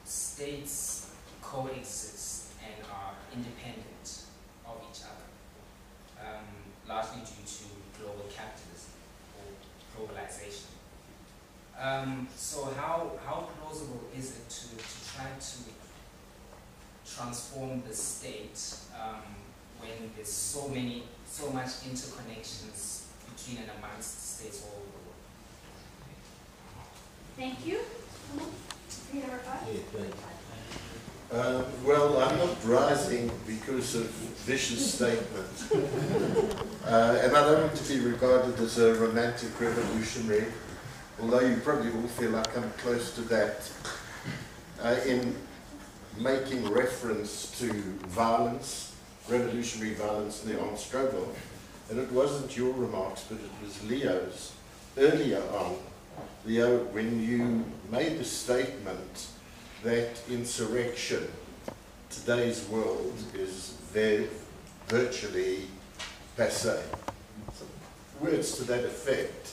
states coexist and are independent of each other, largely due to global capitalism or globalization. So how plausible is it to try to transform the state when there's so much interconnections between and amongst states all over the world? Thank you. Number 5. Yeah, thanks. Well, I'm not rising because of vicious statement. And I don't want to be regarded as a romantic revolutionary, although you probably all feel like I'm close to that, in making reference to violence, revolutionary violence in the armed struggle. And it wasn't your remarks, but it was Leo's. Earlier on, Leo, when you made the statement that insurrection, today's world, is virtually passé. Words to that effect.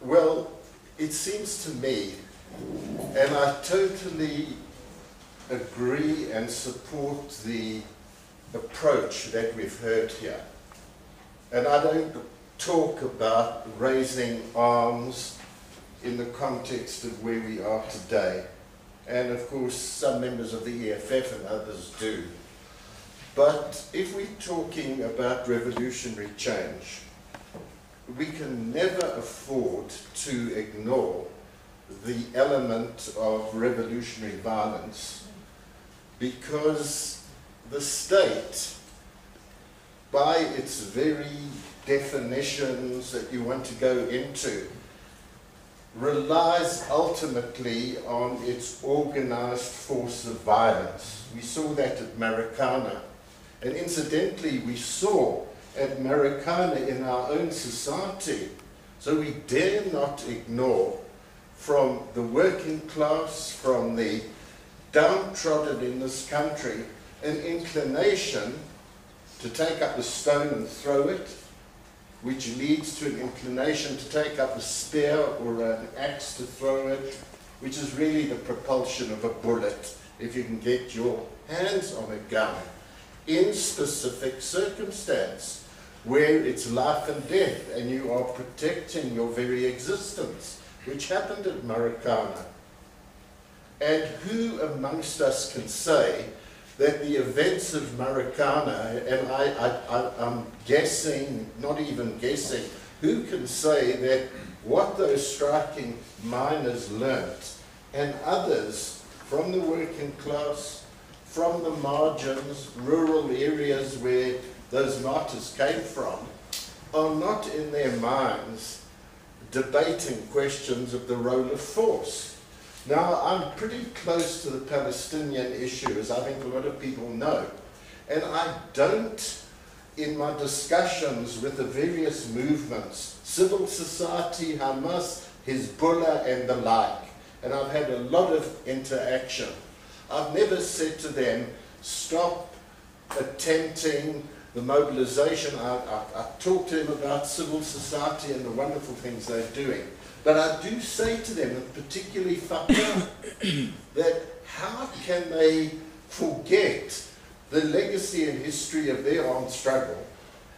Well, it seems to me, and I totally agree and support the approach that we've heard here. And I don't talk about raising arms in the context of where we are today. And of course, some members of the EFF and others do. But if we're talking about revolutionary change, we can never afford to ignore the element of revolutionary violence, because the state, by its very definitions that you want to go into, relies ultimately on its organized force of violence. We saw that at Marikana. And incidentally, we saw at Marikana in our own society. So we dare not ignore, from the working class, from the downtrodden in this country, an inclination to take up a stone and throw it, which leads to an inclination to take up a spear or an axe to throw it, which is really the propulsion of a bullet, if you can get your hands on a gun, in specific circumstance, where it's life and death, and you are protecting your very existence, which happened at Marikana. And who amongst us can say that the events of Marikana, and I'm guessing, not even guessing, who can say that what those striking miners learnt, and others from the working class, from the margins, rural areas where those martyrs came from, are not in their minds debating questions of the role of force. Now, I'm pretty close to the Palestinian issue, as I think a lot of people know, and I don't, in my discussions with the various movements, civil society, Hamas, Hezbollah, and the like, and I've had a lot of interaction, I've never said to them, stop attempting the mobilization. I talk to them about civil society and the wonderful things they're doing. But I do say to them, and particularly Fatah, that how can they forget the legacy and history of their armed struggle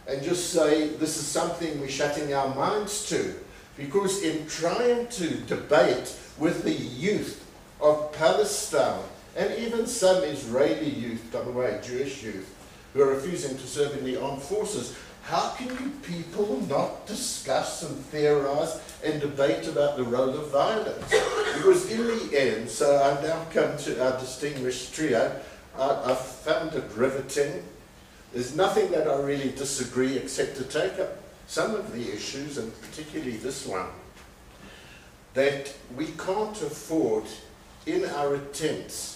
and just say this is something we're shutting our minds to? Because in trying to debate with the youth of Palestine, and even some Israeli youth, by the way, Jewish youth, who are refusing to serve in the armed forces, how can you people not discuss and theorize and debate about the role of violence? Because in the end, so I now come to our distinguished trio, I found it riveting. There's nothing that I really disagree except to take up some of the issues, and particularly this one, that we can't afford in our attempts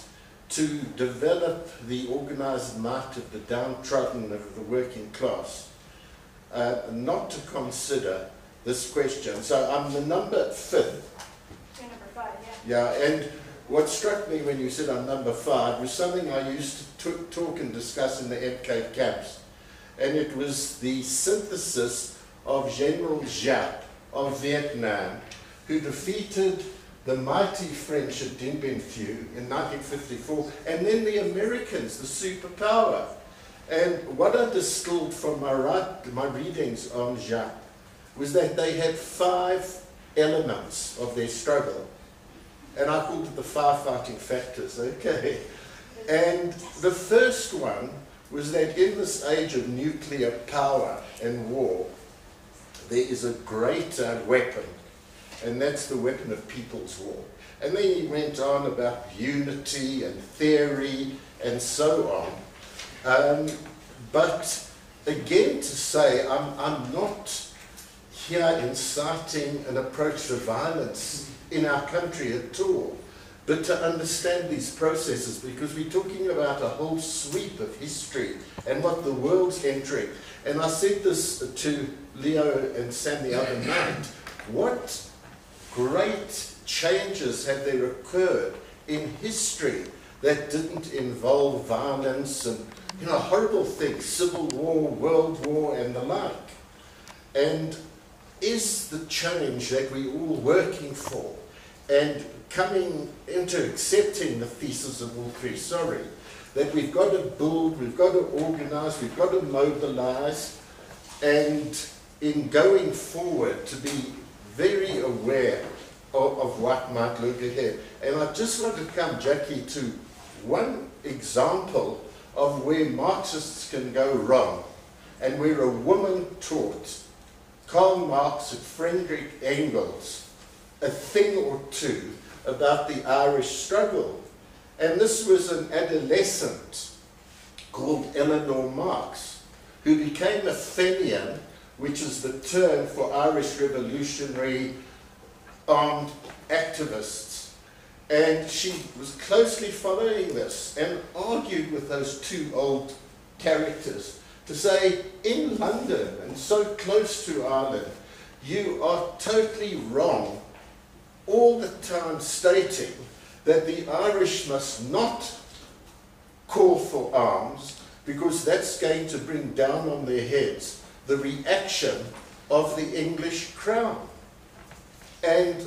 to develop the organized might of the downtrodden of the working class, not to consider this question. So I'm the number 5th. You're number 5, yeah. Yeah, and what struck me when you said I'm number 5 was something I used to talk and discuss in the MK camps. And it was the synthesis of General Giap of Vietnam, who defeated the mighty French at Dien Bien Phu in 1954, and then the Americans, the superpower. And what I distilled from my readings on Giap was that they had 5 elements of their struggle. And I called it the 5 fighting factors, okay? And the first one was that in this age of nuclear power and war, there is a greater weapon, and that's the weapon of people's war. And then he went on about unity and theory and so on. But again, to say, I'm not here inciting an approach to violence in our country at all, but to understand these processes, because we're talking about a whole sweep of history and what the world's entering. And I said this to Leo and Sam the other night. What great changes have there occurred in history that didn't involve violence and horrible things, civil war, world war, and the like? And is the change that we're all working for and coming into accepting the thesis of all three, that we've got to build, we've got to organize, we've got to mobilize, and in going forward to be very aware of what might look ahead. And I just want to come, Jackie, to one example of where Marxists can go wrong, and where a woman taught Karl Marx and Friedrich Engels a thing or two about the Irish struggle. And this was an adolescent called Eleanor Marx, who became a Fenian, which is the term for Irish revolutionary armed activists. And she was closely following this and argued with those two old characters to say, in London and so close to Ireland, you are totally wrong all the time stating that the Irish must not call for arms because that's going to bring down on their heads the reaction of the English crown. And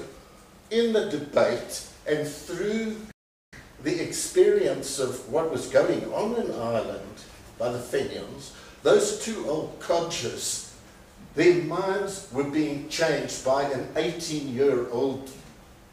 in the debate and through the experience of what was going on in Ireland by the Fenians, those two old codgers, their minds were being changed by an 18-year-old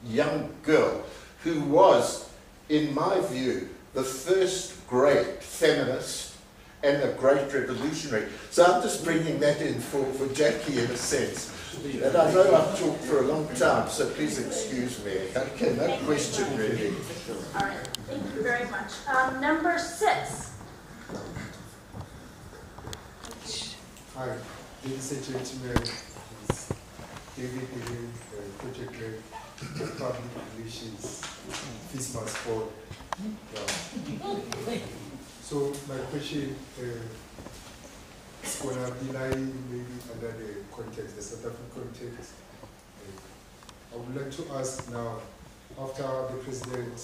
young girl who was, in my view, the first great feminist and a great revolutionary. So I'm just bringing that in for Jackie in a sense. And I know I've talked for a long time, so please excuse me. Okay, no question really. All right, thank you very much. Number 6. Hi, ladies and gentlemen, it's David Higgin, Project Head of Public Relations, FISMAS Board. So my question is going to be lying maybe under the context, the South African context. I would like to ask now, after the President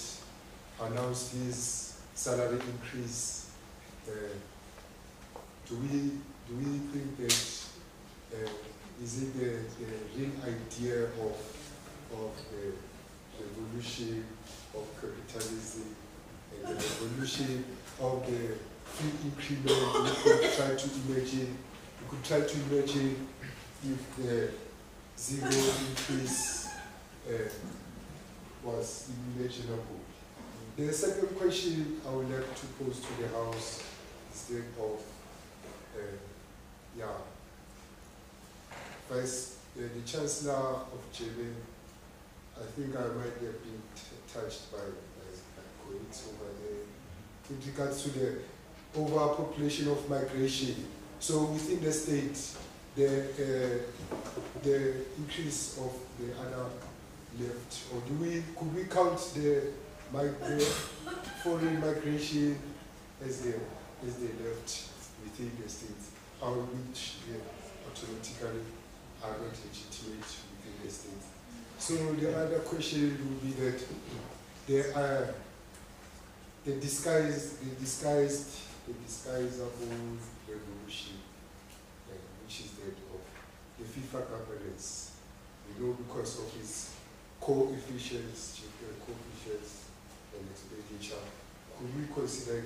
announced his salary increase, do we think that is it the real idea of the revolution of capitalism and the revolution of the free increment? We could try to imagine if the zero increase was imaginable. The second question I would like to pose to the House is that of the Chancellor of Germany. I think I might have been touched by colleagues over there with regards to the overpopulation of migration. So within the state, the increase of the other left, or could we count the foreign migration as the left within the state, which automatically are not legitimate within the state? So the other question would be that the disguisable revolution, which is that of the FIFA governance, because of its coefficients and expenditure, could we consider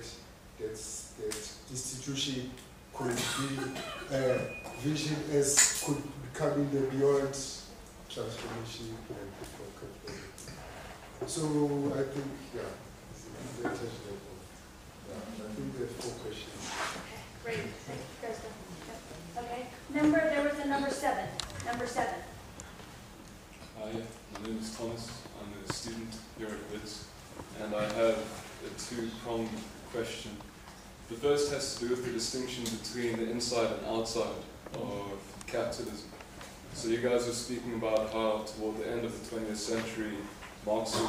that institution could be vision as could become in the beyond transformation and capitalism? So I think, I think there are 4 questions. Great. Thank you, President. Okay. There was a number 7. Number 7. Hi, my name is Thomas. I'm a student here at WITS, and I have a 2-pronged question. The first has to do with the distinction between the inside and outside of capitalism. So you guys were speaking about how toward the end of the 20th century, Marx's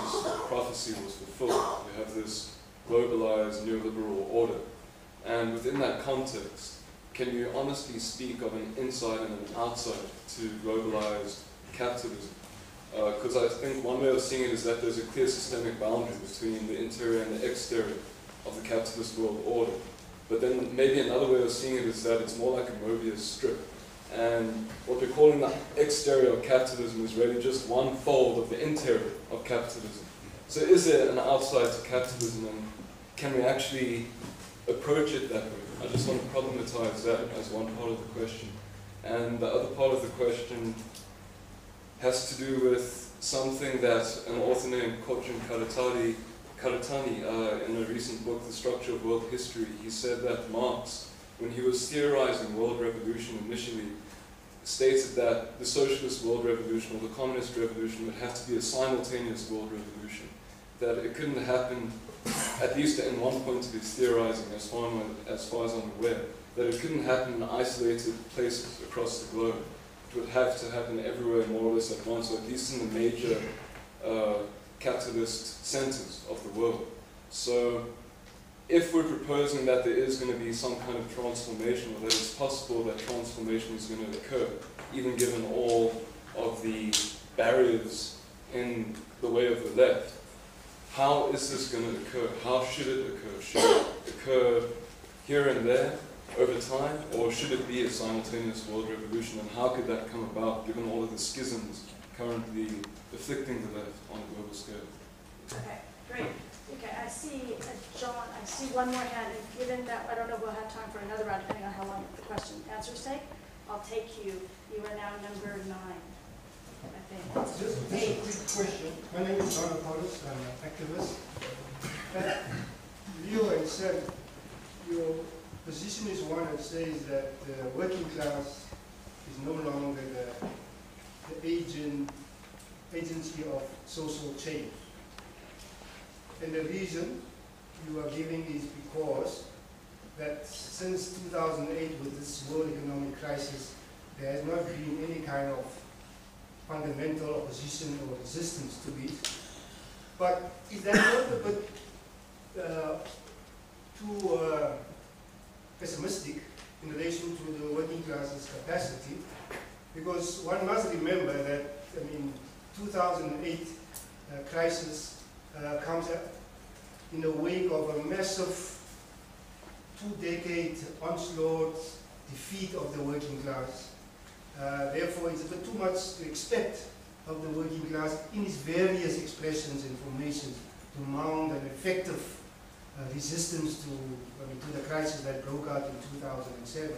prophecy was fulfilled. You have this globalized neoliberal order. And within that context, can you honestly speak of an inside and an outside to globalized capitalism? Because I think one way of seeing it is that there's a clear systemic boundary between the interior and the exterior of the capitalist world order. But then maybe another way of seeing it is that it's more like a Mobius strip. And what we're calling the exterior of capitalism is really just one fold of the interior of capitalism. So is there an outside to capitalism, and can we actually approach it that way? I just want to problematize that as one part of the question. And the other part of the question has to do with something that an author named Kochan Karatani, in a recent book, The Structure of World History, he said that Marx, when he was theorizing world revolution initially, stated that the socialist world revolution or the communist revolution would have to be a simultaneous world revolution, that it couldn't happen, at least in one point of his theorizing, as far as I'm aware, that it couldn't happen in isolated places across the globe. would have to happen everywhere more or less at once, or at least in the major capitalist centers of the world. So if we're proposing that there is going to be some kind of transformation, or that it's possible that transformation is going to occur, even given all of the barriers in the way of the left, how is this going to occur? How should it occur? Should it occur here and there over time, or should it be a simultaneous world revolution? And how could that come about, given all of the schisms currently afflicting the left on a global scale? Okay, great. Okay, I see John, I see one more hand, and given that, I don't know if we'll have time for another round, depending on how long the question answers take. I'll take you. You are now number 9, I think. Just a quick question. My name is John Apollos. I'm an activist. Leo had said your position is one that says that the working class is no longer the agency of social change. And the reason you are giving is because that since 2008, with this world economic crisis, there has not been any kind of fundamental opposition or resistance to it. But is that not a bit too pessimistic in relation to the working class's capacity? Because one must remember that, I mean, 2008 crisis comes in the wake of a massive 2-decade onslaught, defeat of the working class. Therefore, it's a bit too much to expect of the working class in its various expressions and formations to mount an effective resistance to the crisis that broke out in 2007.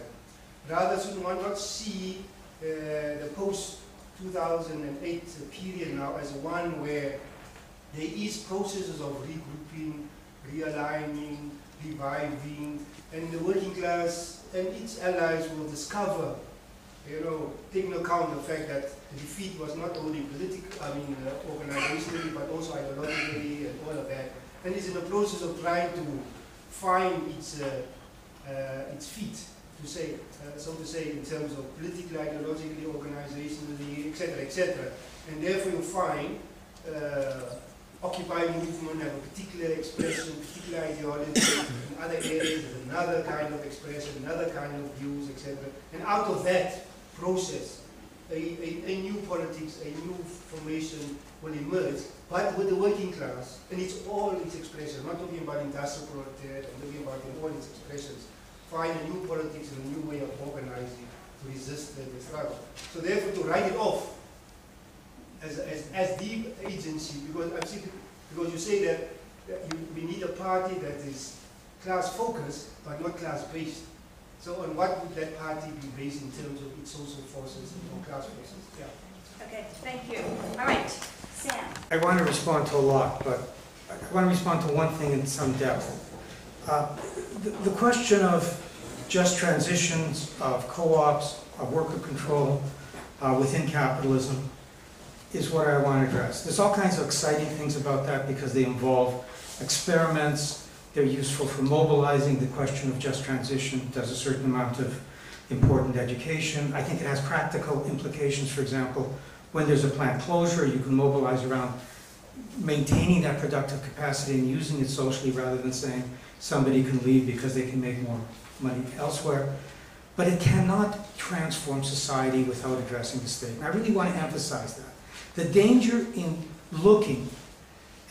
Rather, should one not see the post-2008 period now as one where there is processes of regrouping, realigning, reviving, and the working class and its allies will discover, taking account the fact that the defeat was not only organizationally, but also ideologically and all of that, and it's in the process of trying to find its feet, to say, so to say, in terms of politically, ideologically, organizationally, etc., and therefore you find Occupy movement have a particular expression, particular ideology. In other areas, there's another kind of expression, another kind of views, etc. And out of that process, a new politics, a new formation will emerge, but with the working class, and it's all its expressions. I'm not talking about industrial proletariat, I'm talking about in all its expressions. Find a new politics and a new way of organizing to resist the struggle. So therefore, to write it off as the agency, because you say that we need a party that is class-focused, but not class-based. So on what would that party be based in terms of its social forces or class forces? Yeah. Okay, thank you. All right, Sam. I want to respond to a lot, but I want to respond to one thing in some depth. The question of just transitions, of co-ops, of worker control within capitalism is what I want to address. There's all kinds of exciting things about that because they involve experiments. They're useful for mobilizing the question of just transition. Does a certain amount of important education. I think it has practical implications. For example, when there's a plant closure, you can mobilize around maintaining that productive capacity and using it socially rather than saying somebody can leave because they can make more money elsewhere. But it cannot transform society without addressing the state. And I really want to emphasize that. The danger in looking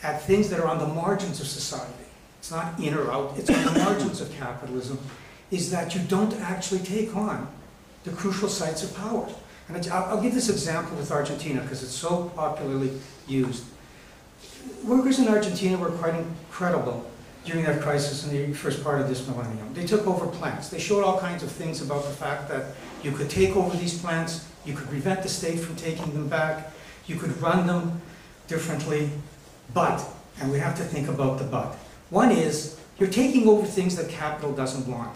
at things that are on the margins of society, it's not in or out, it's on the margins of capitalism, is that you don't actually take on the crucial sites of power. And I'll give this example with Argentina because it's so popularly used. Workers in Argentina were quite incredible during that crisis in the first part of this millennium. They took over plants. They showed all kinds of things about the fact that you could take over these plants, you could prevent the state from taking them back, you could run them differently, but, and we have to think about the but. One is, you're taking over things that capital doesn't want.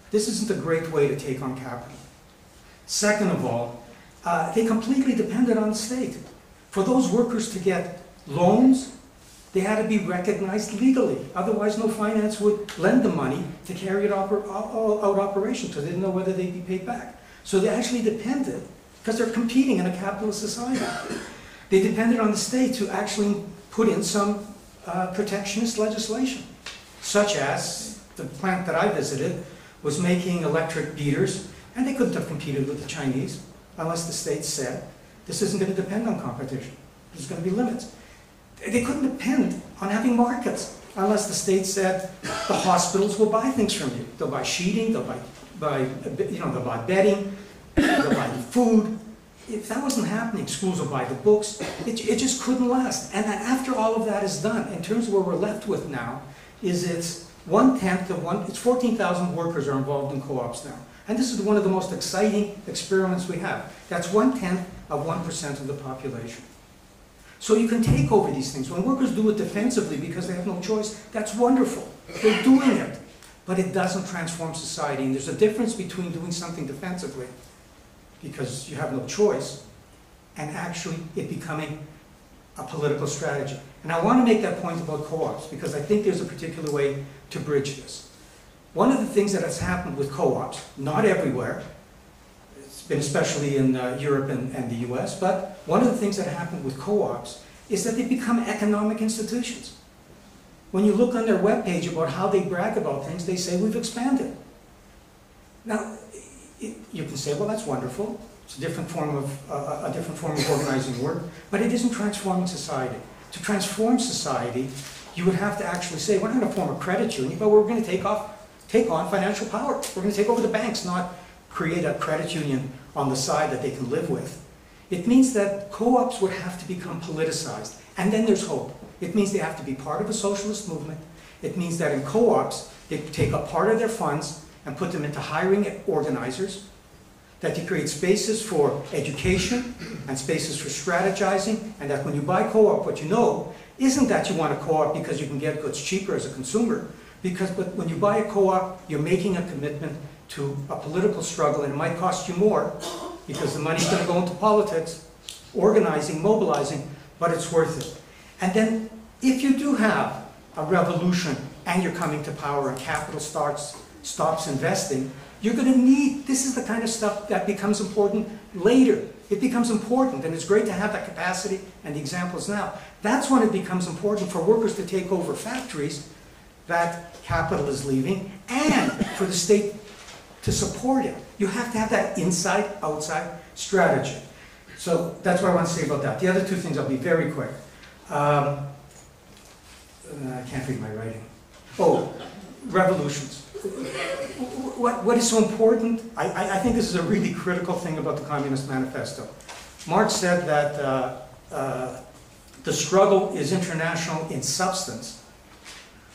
This isn't a great way to take on capital. Second of all, they completely depended on the state. For those workers to get loans, they had to be recognized legally. Otherwise, no finance would lend them money to carry out operations, so they didn't know whether they'd be paid back. So they actually depended because they're competing in a capitalist society. They depended on the state to actually put in some protectionist legislation, such as the plant that I visited was making electric beaters, and they couldn't have competed with the Chinese unless the state said, this isn't going to depend on competition. There's going to be limits. They couldn't depend on having markets unless the state said, the hospitals will buy things from you. They'll buy sheeting, they'll buy bedding, they'll buy food. If that wasn't happening, schools will buy the books. It just couldn't last. And then after all of that is done, in terms of what we're left with now, is it's 1/10 of it's 14,000 workers are involved in co-ops now. And this is one of the most exciting experiments we have. That's 1/10 of 1% of the population. So you can take over these things. When workers do it defensively because they have no choice, that's wonderful. They're doing it. But it doesn't transform society. And there's a difference between doing something defensively because you have no choice, and actually it becoming a political strategy. And I want to make that point about co-ops because I think there's a particular way to bridge this. One of the things that has happened with co-ops, not everywhere, it's been especially in Europe and the US, but one of the things that happened with co-ops is that they become economic institutions. When you look on their webpage about how they brag about things, they say, we've expanded. Now, you can say, well, that's wonderful. It's a different form of organizing work, but it isn't transforming society. To transform society, you would have to actually say, we're not going to form a credit union, but we're going to take on financial power. We're going to take over the banks, not create a credit union on the side that they can live with. It means that co-ops would have to become politicized, and then there's hope. It means they have to be part of a socialist movement. It means that in co-ops, they take a part of their funds and put them into hiring organizers, that you create spaces for education and spaces for strategizing, and that when you buy co-op, what you know isn't that you want a co-op because you can get goods cheaper as a consumer, but when you buy a co-op, you're making a commitment to a political struggle, and it might cost you more because the money's going to go into politics, organizing, mobilizing, but it's worth it. And then if you do have a revolution and you're coming to power and capital stops investing, you're going to need, this is the kind of stuff that becomes important later. It becomes important, and it's great to have that capacity and the examples now. That's when it becomes important for workers to take over factories that capital is leaving, and for the state to support it. You have to have that inside-outside strategy. So that's what I want to say about that. The other two things, I'll be very quick. I can't read my writing. Oh, revolutions. What is so important? I think this is a really critical thing about the Communist Manifesto. Marx said that the struggle is international in substance,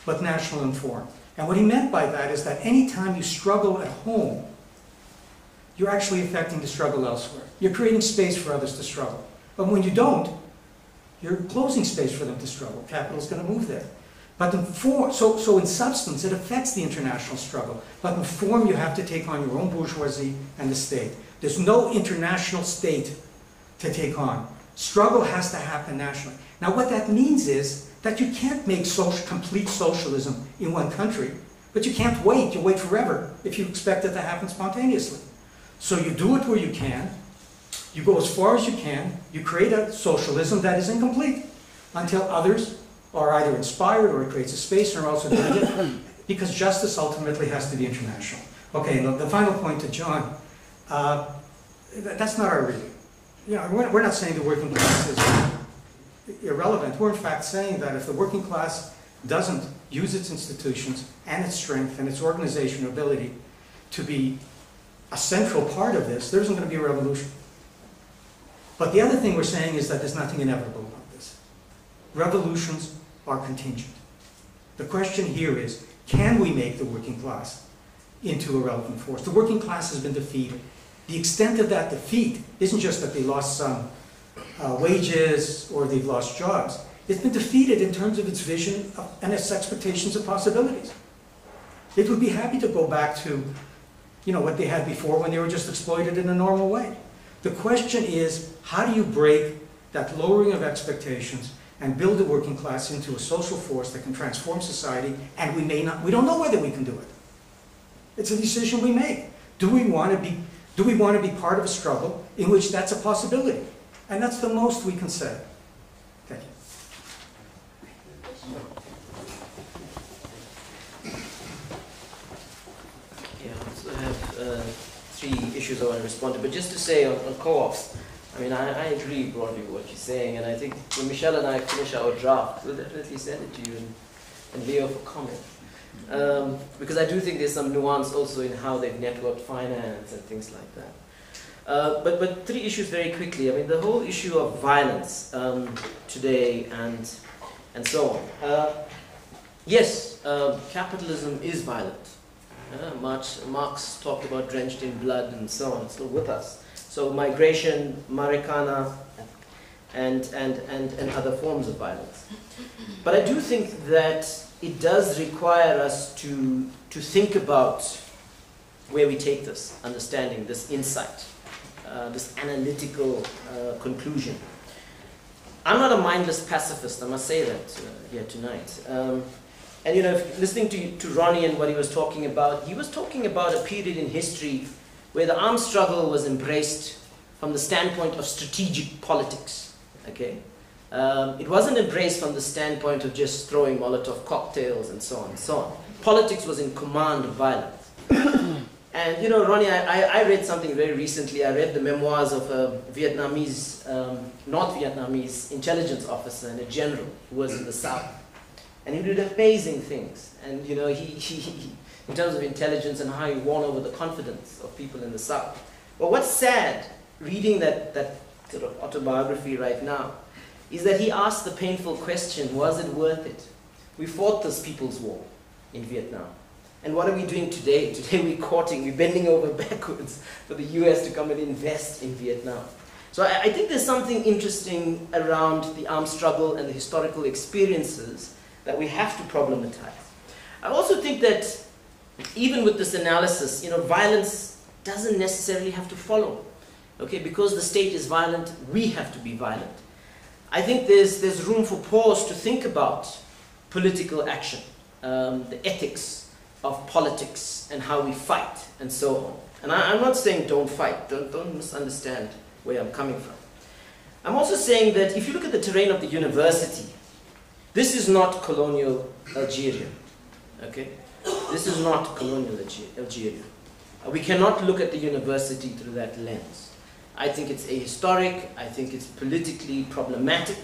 but national in form. And what he meant by that is that any time you struggle at home, you're actually affecting the struggle elsewhere. You're creating space for others to struggle. But when you don't, you're closing space for them to struggle. Capital's going to move there. But in form, so in substance, it affects the international struggle. But in form, you have to take on your own bourgeoisie and the state. There's no international state to take on. Struggle has to happen nationally. Now, what that means is that you can't make complete socialism in one country, but you can't wait. You wait forever if you expect it to happen spontaneously. So you do it where you can. You go as far as you can. You create a socialism that is incomplete until others are either inspired or it creates a space or also doing it, because justice ultimately has to be international. Okay, and the final point to John, that's not our reading. You know, we're not saying the working class is irrelevant. We're in fact saying that if the working class doesn't use its institutions and its strength and its organizational ability to be a central part of this, there isn't going to be a revolution. But the other thing we're saying is that there's nothing inevitable about this. Revolutions are contingent. The question here is, can we make the working class into a relevant force? The working class has been defeated. The extent of that defeat isn't just that they lost some wages or they've lost jobs. It's been defeated in terms of its vision and its expectations of possibilities. It would be happy to go back to, you know, what they had before when they were just exploited in a normal way. The question is, how do you break that lowering of expectations and build the working class into a social force that can transform society? And we don't know whether we can do it. It's a decision we make. Do we want Do we want to be part of a struggle in which that's a possibility? And that's the most we can say. Thank you. Yeah, so I have three issues I want to respond to, but just to say on co-ops, I mean, I agree broadly with what you're saying, and I think when Michelle and I finish our draft, we'll definitely send it to you and Leo for comment. Because I do think there's some nuance also in how they've networked finance and things like that. But three issues very quickly. I mean, the whole issue of violence today and so on. Yes, capitalism is violent. Marx talked about drenched in blood and so on, still with us. So migration, Marikana, and other forms of violence. But I do think that it does require us to think about where we take this understanding, this insight, this analytical conclusion. I'm not a mindless pacifist, I must say that here tonight. And you know, listening to Ronnie and what he was talking about a period in history where the armed struggle was embraced from the standpoint of strategic politics. Okay, it wasn't embraced from the standpoint of just throwing Molotov cocktails and so on and so on. Politics was in command of violence. And you know, Ronnie, I read something very recently. I read the memoirs of a Vietnamese, North Vietnamese intelligence officer and a general who was in the South. And he did amazing things. And you know, he in terms of intelligence and how he won over the confidence of people in the South. But what's sad, reading that sort of autobiography right now, is that he asked the painful question, was it worth it? We fought this people's war in Vietnam. And what are we doing today? Today we're bending over backwards for the US to come and invest in Vietnam. So I think there's something interesting around the armed struggle and the historical experiences that we have to problematize. I also think that even with this analysis, you know, violence doesn't necessarily have to follow. Okay, because the state is violent, we have to be violent. I think there's room for pause to think about political action, the ethics of politics and how we fight and so on. And I'm not saying don't fight, don't misunderstand where I'm coming from. I'm also saying that if you look at the terrain of the university, this is not colonial Algeria, okay? This is not colonial Algeria. We cannot look at the university through that lens. I think it's ahistoric, I think it's politically problematic,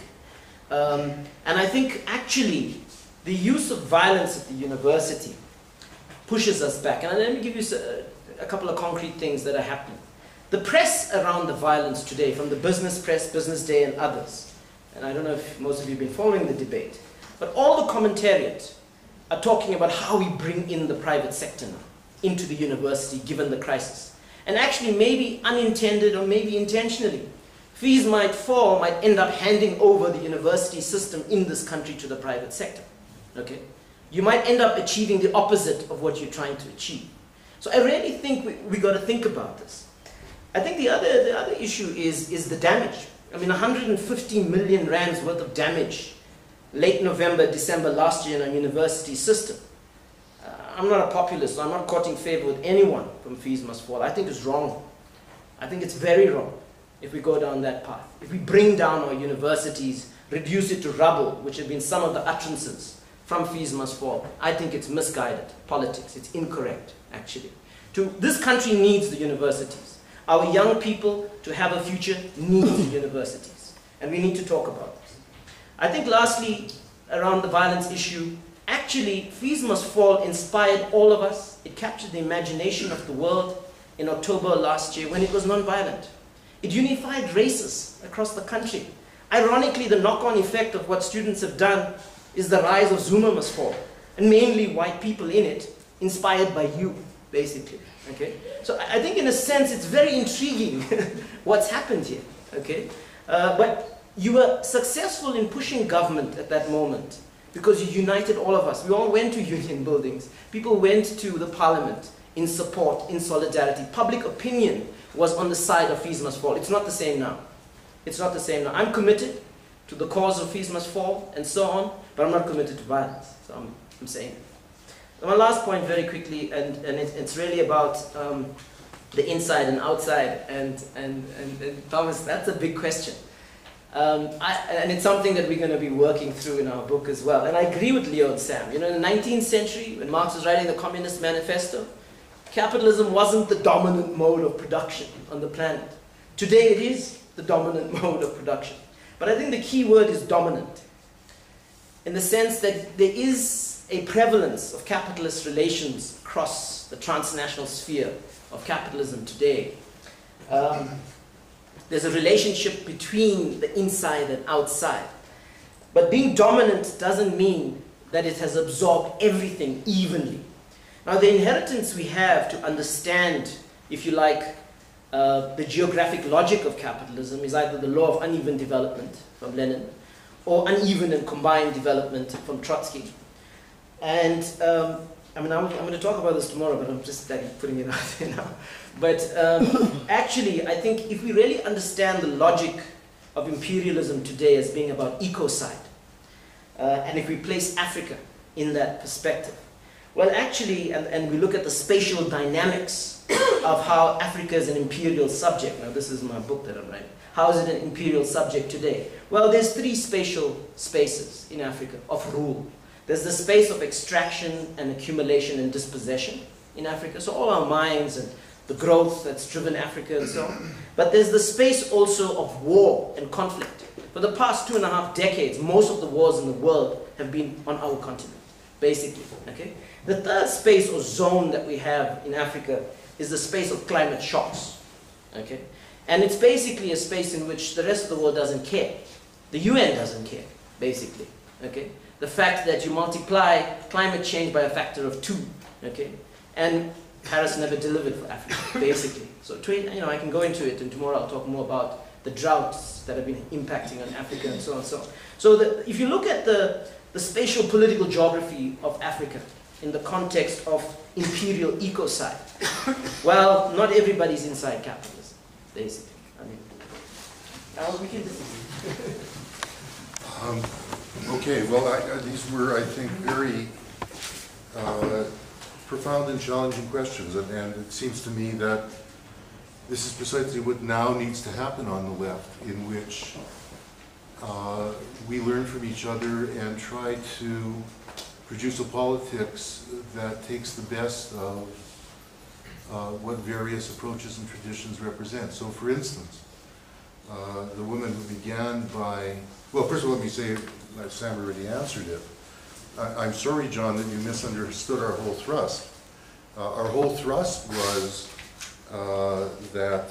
and I think actually the use of violence at the university pushes us back. And let me give you a couple of concrete things that are happening. The press around the violence today, from the business press, Business Day and others, and I don't know if most of you have been following the debate, but all the commentariat are talking about how we bring in the private sector now into the university given the crisis. And actually maybe unintended or maybe intentionally, fees might fall, might end up handing over the university system in this country to the private sector. Okay? You might end up achieving the opposite of what you're trying to achieve. So I really think we got to think about this. I think the other issue is the damage. I mean, 150 million rands worth of damage late November, December last year in our university system. I'm not a populist, so I'm not courting favor with anyone from fees must fall. I think it's wrong. I think it's very wrong if we go down that path. If we bring down our universities, reduce it to rubble, which have been some of the utterances from fees must fall, I think it's misguided politics. It's incorrect, actually. This country needs the universities. Our young people, to have a future, need the universities. And we need to talk about this. I think lastly, around the violence issue, actually, Fees Must Fall inspired all of us. It captured the imagination of the world in October last year when it was non-violent. It unified races across the country. Ironically, the knock-on effect of what students have done is the rise of Zuma Must Fall, and mainly white people in it, inspired by you, basically. Okay? So I think in a sense it's very intriguing what's happened here. Okay? But you were successful in pushing government at that moment because you united all of us. We all went to union buildings. People went to the parliament in support, in solidarity. Public opinion was on the side of Fees Must Fall. It's not the same now. It's not the same now. I'm committed to the cause of Fees Must Fall and so on, but I'm not committed to violence. So I'm saying it. My last point very quickly, and it's really about the inside and outside, and Thomas, that's a big question. And it's something that we're going to be working through in our book as well. And I agree with Leo and Sam. You know, in the 19th century, when Marx was writing the Communist Manifesto, capitalism wasn't the dominant mode of production on the planet. Today it is the dominant mode of production. But I think the key word is dominant, in the sense that there is a prevalence of capitalist relations across the transnational sphere of capitalism today. There's a relationship between the inside and outside. But being dominant doesn't mean that it has absorbed everything evenly. Now, the inheritance we have to understand, if you like, the geographic logic of capitalism is either the law of uneven development from Lenin, or uneven and combined development from Trotsky. And I mean, I'm going to talk about this tomorrow, but I'm just putting it out there now. But actually, I think if we really understand the logic of imperialism today as being about ecocide, and if we place Africa in that perspective, well, actually, and we look at the spatial dynamics of how Africa is an imperial subject. Now, this is my book that I'm writing. How is it an imperial subject today? Well, there's three spatial spaces in Africa of rule. There's the space of extraction and accumulation and dispossession in Africa. So all our mines and the growth that's driven Africa and so on. But there's the space also of war and conflict. For the past 2.5 decades, most of the wars in the world have been on our continent, basically. Okay? The third space or zone that we have in Africa is the space of climate shocks. Okay? And it's basically a space in which the rest of the world doesn't care. The UN doesn't care, basically. Okay? The fact that you multiply climate change by a factor of 2, okay? And Paris never delivered for Africa, basically. So, you know, I can go into it, and tomorrow I'll talk more about the droughts that have been impacting on Africa and so on and so on. So if you look at the spatial political geography of Africa in the context of imperial ecocide, well, not everybody's inside capitalism, basically. I mean, we can Okay, well, these were, I think, very profound and challenging questions, and it seems to me that this is precisely what now needs to happen on the left, in which we learn from each other and try to produce a politics that takes the best of what various approaches and traditions represent. So, for instance, the woman who began by, well, first of all, let me say, Sam already answered it. I'm sorry, John, that you misunderstood our whole thrust. Our whole thrust was that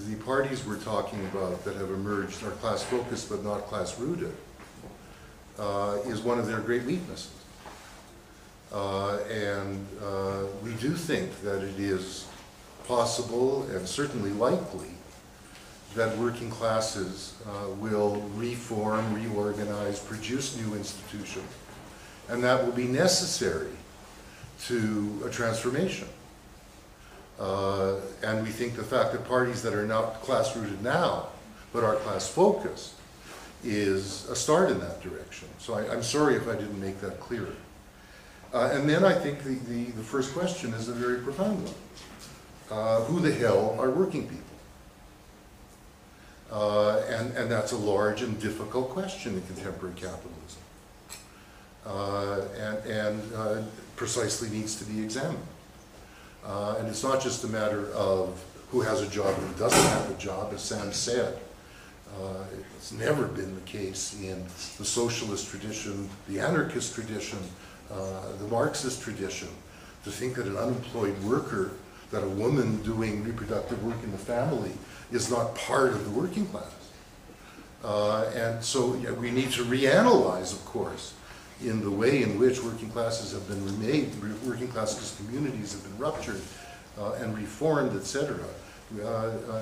the parties we're talking about that have emerged are class-focused but not class-rooted, is one of their great weaknesses. And we do think that it is possible and certainly likely that working classes will reform, reorganize, produce new institutions, and that will be necessary to a transformation. And we think the fact that parties that are not class-rooted now, but are class-focused, is a start in that direction. So I'm sorry if I didn't make that clearer. And then I think the first question is a very profound one. Who the hell are working people? And that's a large and difficult question in contemporary capitalism. And precisely needs to be examined. And it's not just a matter of who has a job and who doesn't have a job, as Sam said. It's never been the case in the socialist tradition, the anarchist tradition, the Marxist tradition, to think that an unemployed worker, that a woman doing reproductive work in the family is not part of the working class. And so we need to reanalyze, of course, in the way in which working classes have been remade, working classes communities have been ruptured and reformed, etc.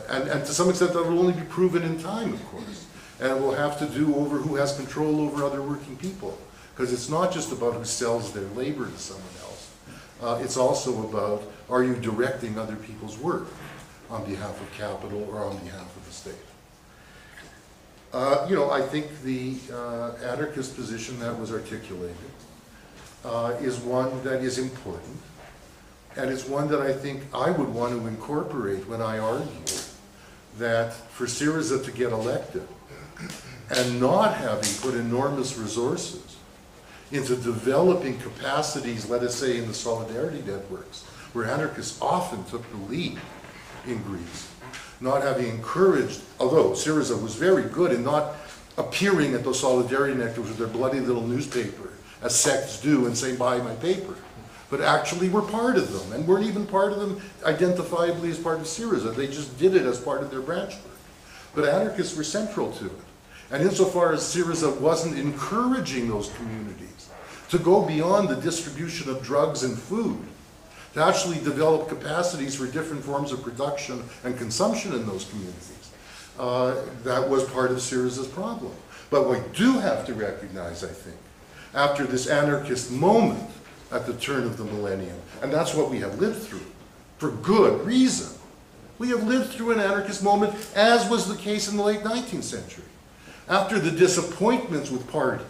And to some extent that will only be proven in time, of course. And it will have to do over who has control over other working people. Because it's not just about who sells their labor to someone else. It's also about, are you directing other people's work on behalf of capital or on behalf of the state? You know, I think the anarchist position that was articulated is one that is important. And it's one that I think I would want to incorporate when I argue that for Syriza to get elected and not having put enormous resources into developing capacities, let us say in the solidarity networks, where anarchists often took the lead in Greece, not having encouraged, although Syriza was very good in not appearing at those solidarity networks with their bloody little newspaper, as sects do, and saying, buy my paper, but actually were part of them, and weren't even part of them identifiably as part of Syriza. They just did it as part of their branch work. But anarchists were central to it. And insofar as Syriza wasn't encouraging those communities to go beyond the distribution of drugs and food, to actually develop capacities for different forms of production and consumption in those communities, that was part of Syriza's problem. But we do have to recognize, I think, after this anarchist moment at the turn of the millennium, and that's what we have lived through, for good reason. We have lived through an anarchist moment, as was the case in the late 19th century. After the disappointments with parties,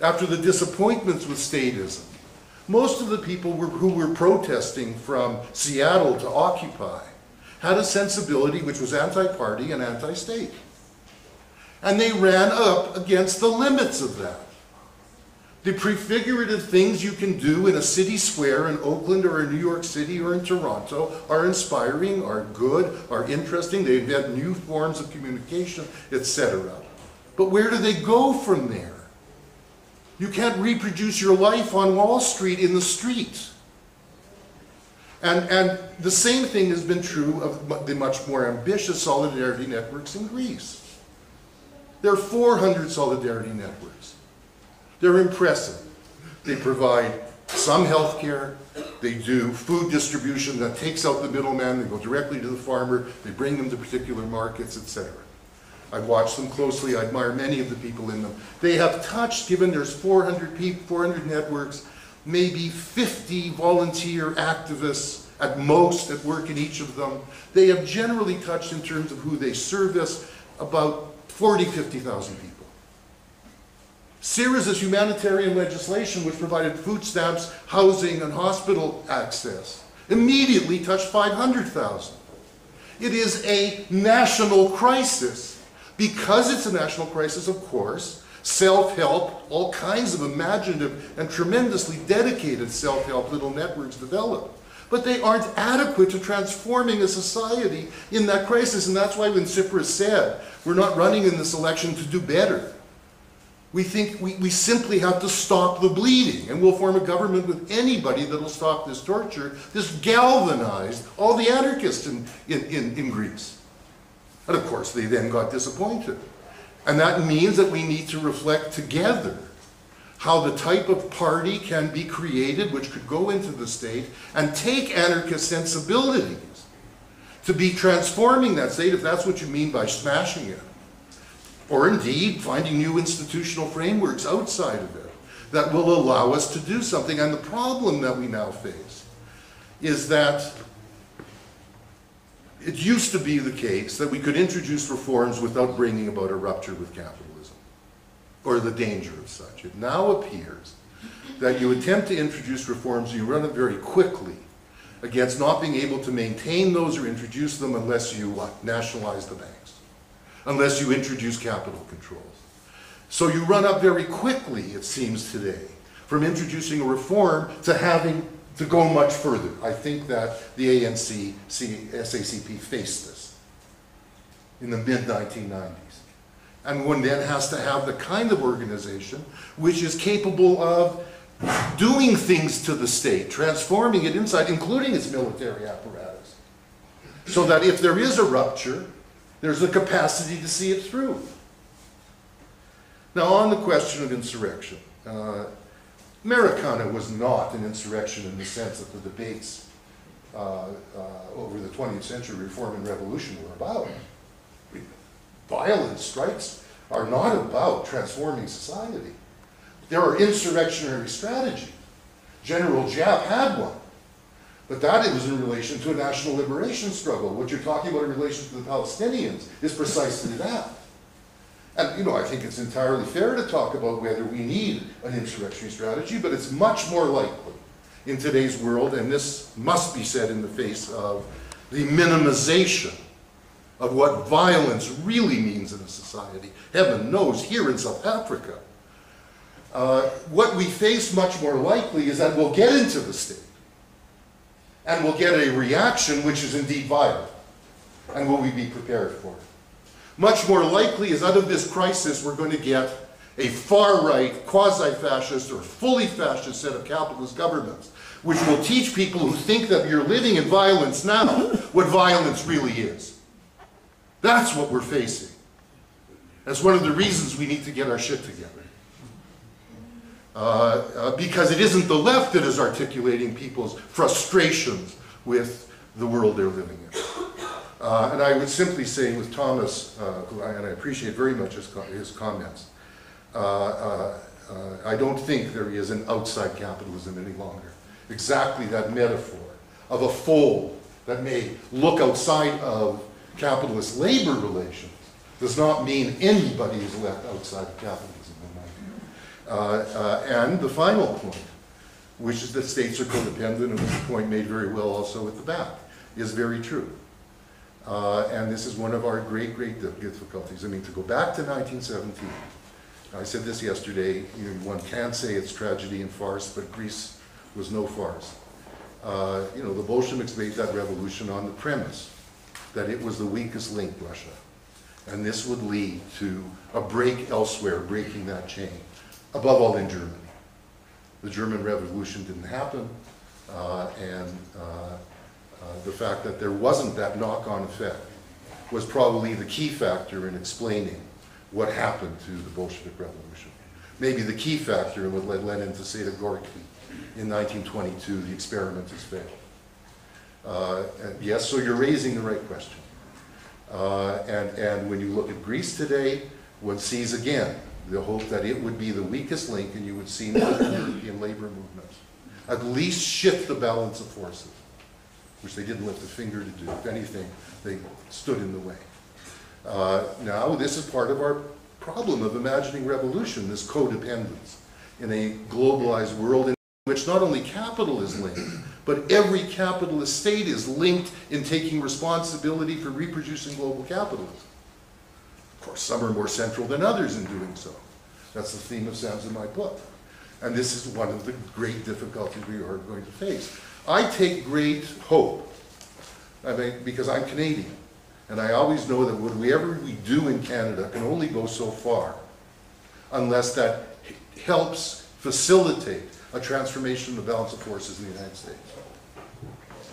after the disappointments with statism, most of the people who were protesting from Seattle to Occupy had a sensibility which was anti-party and anti-state. And they ran up against the limits of that. The prefigurative things you can do in a city square in Oakland or in New York City or in Toronto are inspiring, are good, are interesting. They invent new forms of communication, etc. But where do they go from there? You can't reproduce your life on Wall Street in the street. And the same thing has been true of the much more ambitious solidarity networks in Greece. There are 400 solidarity networks. They're impressive. They provide some health care. They do food distribution that takes out the middleman. They go directly to the farmer. They bring them to particular markets, etc. I watch them closely. I admire many of the people in them. They have touched, given there's 400 people, 400 networks, maybe 50 volunteer activists at most at work in each of them. They have generally touched, in terms of who they service, about 40, 50,000 people. Syriza's humanitarian legislation, which provided food stamps, housing, and hospital access, immediately touched 500,000. It is a national crisis. Because it's a national crisis, of course, self-help, all kinds of imaginative and tremendously dedicated self-help little networks develop. But they aren't adequate to transforming a society in that crisis. And that's why when Tsipras said, we're not running in this election to do better, we think we simply have to stop the bleeding. And we'll form a government with anybody that'll stop this torture. This galvanized all the anarchists in Greece. And of course, they then got disappointed. And that means that we need to reflect together how the type of party can be created which could go into the state and take anarchist sensibilities to be transforming that state, if that's what you mean by smashing it. Or indeed, finding new institutional frameworks outside of it that will allow us to do something. And the problem that we now face is that it used to be the case that we could introduce reforms without bringing about a rupture with capitalism, or the danger of such. It now appears that you attempt to introduce reforms, you run it very quickly against not being able to maintain those or introduce them unless you nationalize the banks, unless you introduce capital controls. So you run up very quickly, it seems today, from introducing a reform to having to go much further. I think that the ANC, SACP faced this in the mid-1990s. And one then has to have the kind of organization which is capable of doing things to the state, transforming it inside, including its military apparatus, so that if there is a rupture, there's a capacity to see it through. Now, on the question of insurrection, Americana was not an insurrection in the sense that the debates over the 20th century reform and revolution were about. Violent strikes are not about transforming society. There are insurrectionary strategies. General Giap had one, but that was in relation to a national liberation struggle. What you're talking about in relation to the Palestinians is precisely that. And, I think it's entirely fair to talk about whether we need an insurrectionary strategy, but it's much more likely in today's world, and this must be said in the face of the minimization of what violence really means in a society. Heaven knows, here in South Africa, what we face much more likely is that we'll get into the state and we'll get a reaction which is indeed violent. And will we be prepared for it? Much more likely is out of this crisis we're going to get a far-right, quasi-fascist, or fully fascist set of capitalist governments, which will teach people who think that you're living in violence now what violence really is. That's what we're facing. That's one of the reasons we need to get our shit together. Because it isn't the left that is articulating people's frustrations with the world they're living in. And I would simply say with Thomas, and I appreciate very much his comments, I don't think there is an outside capitalism any longer. Exactly that metaphor of a fold that may look outside of capitalist labor relations does not mean anybody is left outside of capitalism in my view. And the final point, which is that states are codependent, and was a point made very well also at the back, is very true. And this is one of our great, great difficulties. I mean, to go back to 1917, I said this yesterday, one can say it's tragedy and farce, but Greece was no farce. The Bolsheviks made that revolution on the premise that it was the weakest link, Russia. And this would lead to a break elsewhere, breaking that chain, above all in Germany. The German Revolution didn't happen, the fact that there wasn't that knock-on effect was probably the key factor in explaining what happened to the Bolshevik Revolution. Maybe the key factor in what led Lenin to say to Gorky in 1922, the experiment has failed. Yes, so you're raising the right question. And when you look at Greece today, one sees again the hope that it would be the weakest link, and you would see modern European labor movements at least shift the balance of forces, which they didn't lift a finger to do. If anything, they stood in the way. Now, this is part of our problem of imagining revolution, this codependence in a globalized world in which not only capital is linked, but every capitalist state is linked in taking responsibility for reproducing global capitalism. Of course, some are more central than others in doing so. That's the theme of Sam's and my book. And this is one of the great difficulties we are going to face. I take great hope, because I'm Canadian, and I always know that whatever we do in Canada can only go so far unless that helps facilitate a transformation of the balance of forces in the United States.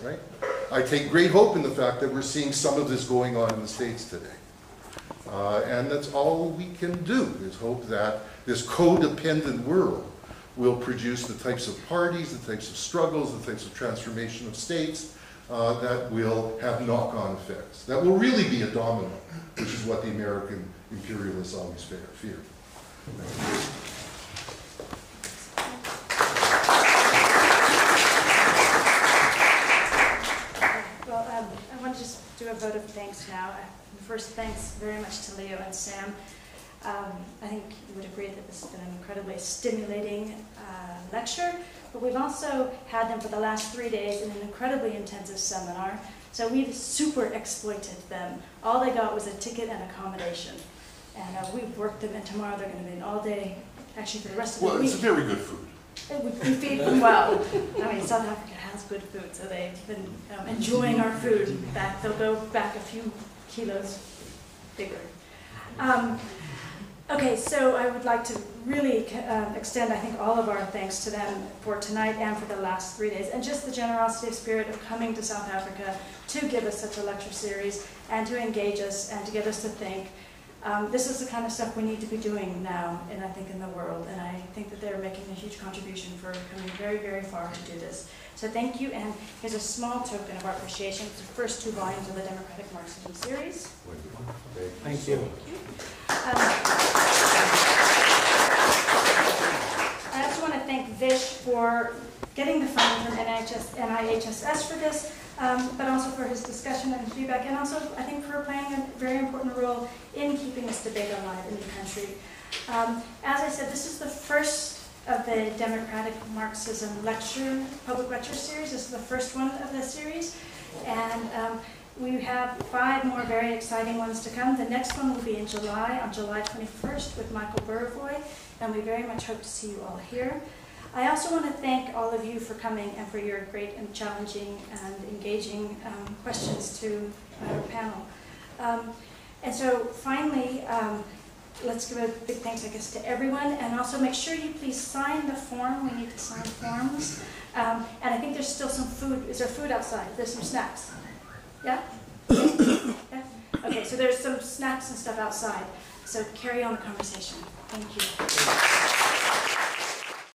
Right? I take great hope in the fact that we're seeing some of this going on in the States today. And that's all we can do, is hope that this codependent world will produce the types of parties, the types of struggles, the types of transformation of states that will have knock-on effects. That will really be a domino, which is what the American imperialists always feared. Well, I want to just do a vote of thanks now. First, thanks very much to Leo and Sam. I think you would agree that this has been an incredibly stimulating lecture, but we've also had them for the last 3 days in an incredibly intensive seminar, so we've super exploited them. All they got was a ticket and accommodation, and we've worked them, and tomorrow they're going to be in all day, actually for the rest of the week. Well, it's very good food. We feed them well. I mean, South Africa has good food, so they've been enjoying our food. In fact, they'll go back a few kilos bigger. Okay, so I would like to really extend, I think, all of our thanks to them for tonight and for the last 3 days, and just the generosity of spirit of coming to South Africa to give us such a lecture series and to engage us and to get us to think. This is the kind of stuff we need to be doing now, and I think in the world, and I think that they're making a huge contribution for coming very, very far to do this. So thank you, and here's a small token of our appreciation. It's the first 2 volumes of the Democratic Marxism series. Thank you. I also want to thank Vish for getting the funding from NIHSS for this, but also for his discussion and feedback, and also, I think, for playing a very important role in keeping this debate alive in the country. As I said, this is the first of the Democratic Marxism public lecture series. This is the first one of the series. And we have 5 more very exciting ones to come. The next one will be in July, on July 21st with Michael Buravoy, and we very much hope to see you all here. I also want to thank all of you for coming and for your great and challenging and engaging questions to our panel. And so finally, let's give a big thanks, I guess, to everyone, and also make sure you please sign the form. We need to sign forms. And I think there's still some food. Is there food outside? There's some snacks. Yeah? Yeah? Okay, so there's some snacks and stuff outside. So carry on the conversation. Thank you.